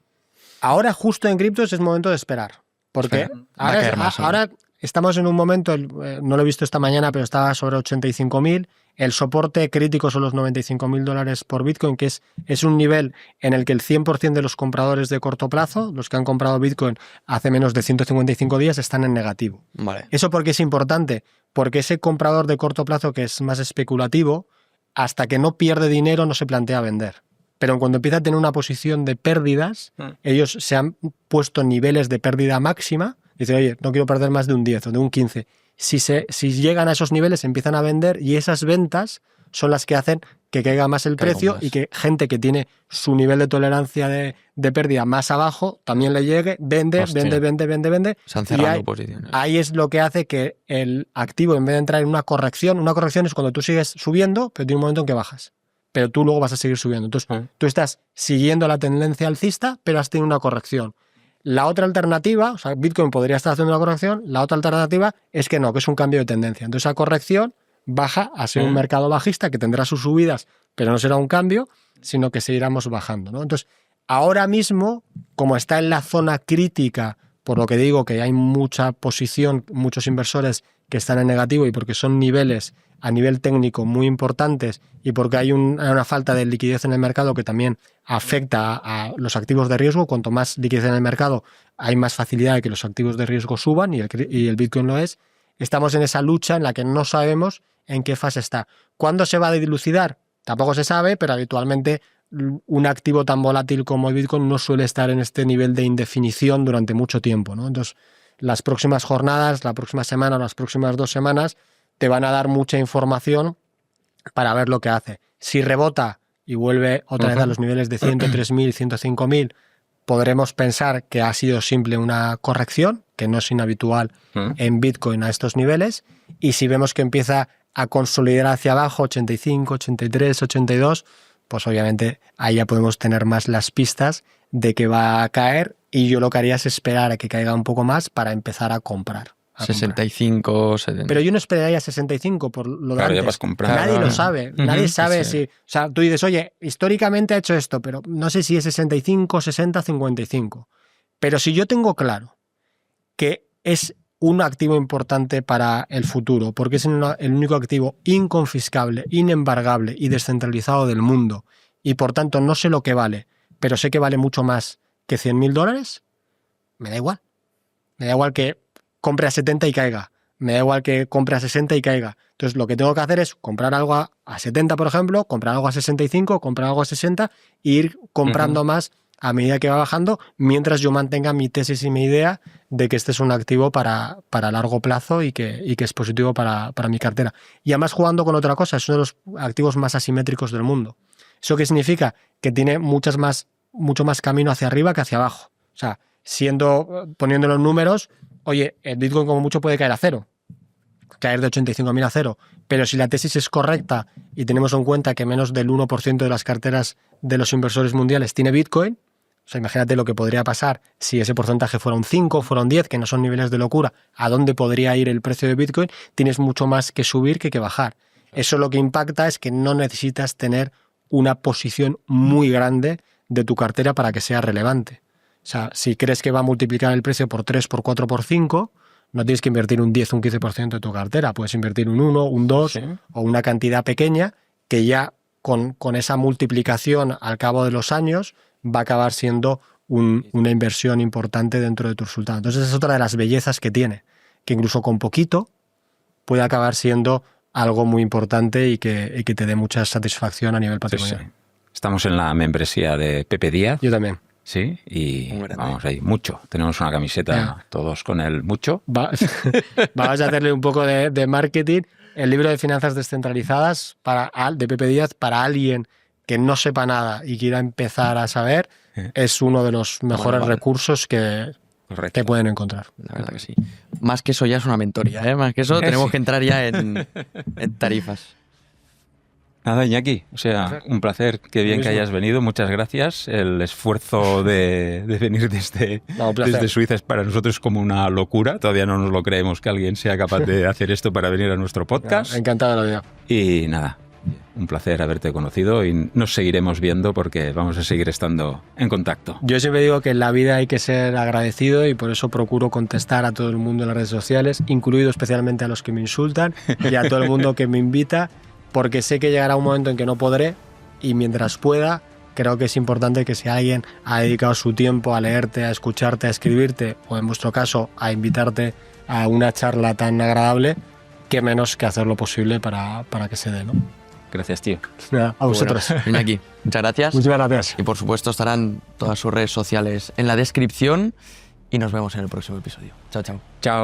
Ahora, justo en criptos, es momento de esperar. Porque ahora estamos en un momento, no lo he visto esta mañana, pero estaba sobre 85.000. El soporte crítico son los $95.000 por Bitcoin, que es un nivel en el que el 100% de los compradores de corto plazo, los que han comprado Bitcoin hace menos de 155 días, están en negativo. Vale. ¿Eso por qué es importante? Porque ese comprador de corto plazo, que es más especulativo, hasta que no pierde dinero no se plantea vender. Pero cuando empieza a tener una posición de pérdidas, ellos se han puesto niveles de pérdida máxima. Dicen, oye, no quiero perder más de un 10 o de un 15. Si llegan a esos niveles, empiezan a vender y esas ventas son las que hacen que caiga más el precio y que gente que tiene su nivel de tolerancia de pérdida más abajo también le llegue, vende. Se han cerrado ahí, posiciones. Ahí es lo que hace que el activo, en vez de entrar en una corrección es cuando tú sigues subiendo, pero tiene un momento en que bajas. Pero tú luego vas a seguir subiendo. Entonces, tú estás siguiendo la tendencia alcista, pero has tenido una corrección. La otra alternativa, o sea, Bitcoin podría estar haciendo una corrección, la otra alternativa es que no, que es un cambio de tendencia. Entonces, esa corrección baja a ser un mercado bajista que tendrá sus subidas, pero no será un cambio, sino que seguiremos bajando, ¿no? Entonces, ahora mismo, como está en la zona crítica, por lo que digo que hay mucha posición, muchos inversores que están en negativo y porque son niveles a nivel técnico muy importantes y porque hay una falta de liquidez en el mercado que también afecta a los activos de riesgo. Cuanto más liquidez en el mercado, hay más facilidad de que los activos de riesgo suban y el Bitcoin lo es. Estamos en esa lucha en la que no sabemos en qué fase está. ¿Cuándo se va a dilucidar? Tampoco se sabe, pero habitualmente un activo tan volátil como el Bitcoin no suele estar en este nivel de indefinición durante mucho tiempo, ¿no? Entonces, las próximas jornadas, la próxima semana o las próximas 2 semanas te van a dar mucha información para ver lo que hace. Si rebota y vuelve otra vez a los niveles de 103.000, 105.000, podremos pensar que ha sido simple una corrección, que no es inhabitual en Bitcoin a estos niveles. Y si vemos que empieza a consolidar hacia abajo, 85, 83, 82, pues obviamente ahí ya podemos tener más las pistas de que va a caer, y yo lo que haría es esperar a que caiga un poco más para empezar a comprar. 65, 70. Pero yo no esperaría 65 por lo de Claro, ya antes. vas comprando. Nadie lo sabe. Nadie sabe sí. si... O sea, tú dices, oye, históricamente ha hecho esto, pero no sé si es 65, 60, 55. Pero si yo tengo claro que es un activo importante para el futuro, porque es el único activo inconfiscable, inembargable y descentralizado del mundo, y por tanto no sé lo que vale, pero sé que vale mucho más que $100.000, me da igual. Me da igual que compre a 70 y caiga. Me da igual que compre a 60 y caiga. Entonces, lo que tengo que hacer es comprar algo a 70, por ejemplo, comprar algo a 65, comprar algo a 60 e ir comprando más a medida que va bajando, mientras yo mantenga mi tesis y mi idea de que este es un activo para largo plazo y que es positivo para mi cartera. Y además jugando con otra cosa, es uno de los activos más asimétricos del mundo. ¿Eso qué significa? Que tiene mucho más camino hacia arriba que hacia abajo. O sea, poniendo los números, oye, el Bitcoin como mucho puede caer a cero, caer de 85.000 a cero, pero si la tesis es correcta y tenemos en cuenta que menos del 1% de las carteras de los inversores mundiales tiene Bitcoin, o sea, imagínate lo que podría pasar si ese porcentaje fuera un 5, fuera un 10, que no son niveles de locura, ¿a dónde podría ir el precio de Bitcoin? Tienes mucho más que subir que bajar. Eso lo que impacta es que no necesitas tener una posición muy grande de tu cartera para que sea relevante. O sea, si crees que va a multiplicar el precio por 3, por 4, por 5, no tienes que invertir un 10, un 15% de tu cartera. Puedes invertir un 1, un 2 o una cantidad pequeña que ya con esa multiplicación al cabo de los años va a acabar siendo una inversión importante dentro de tu resultado. Entonces es otra de las bellezas que tiene, que incluso con poquito puede acabar siendo algo muy importante y que te dé mucha satisfacción a nivel patrimonial. Sí. Estamos en la membresía de Pepe Díaz. Yo también. Sí, y vamos ahí, mucho. Tenemos una camiseta todos con el mucho. Vamos a hacerle un poco de marketing. El libro de finanzas descentralizadas de Pepe Díaz, para alguien que no sepa nada y quiera empezar a saber, es uno de los mejores recursos que pueden encontrar. La verdad que sí. Más que eso ya es una mentoría, ¿eh? Más que eso tenemos que entrar ya en tarifas. Nada, Iñaki, o sea, un placer, qué bien que hayas venido, muchas gracias. El esfuerzo de venir desde Suiza es para nosotros como una locura, todavía no nos lo creemos que alguien sea capaz de hacer esto para venir a nuestro podcast. Encantado de la vida. Y nada, un placer haberte conocido y nos seguiremos viendo porque vamos a seguir estando en contacto. Yo siempre digo que en la vida hay que ser agradecido y por eso procuro contestar a todo el mundo en las redes sociales, incluido especialmente a los que me insultan y a todo el mundo que me invita. porque sé que llegará un momento en que no podré, y mientras pueda, creo que es importante que si alguien ha dedicado su tiempo a leerte, a escucharte, a escribirte, o en vuestro caso, a invitarte a una charla tan agradable, qué menos que hacer lo posible para que se dé, ¿no? Gracias, tío. Nada, a vosotros. Bueno, Iñaki, muchas gracias. Muchas gracias. Y por supuesto estarán todas sus redes sociales en la descripción y nos vemos en el próximo episodio. Chao, chao. Chao.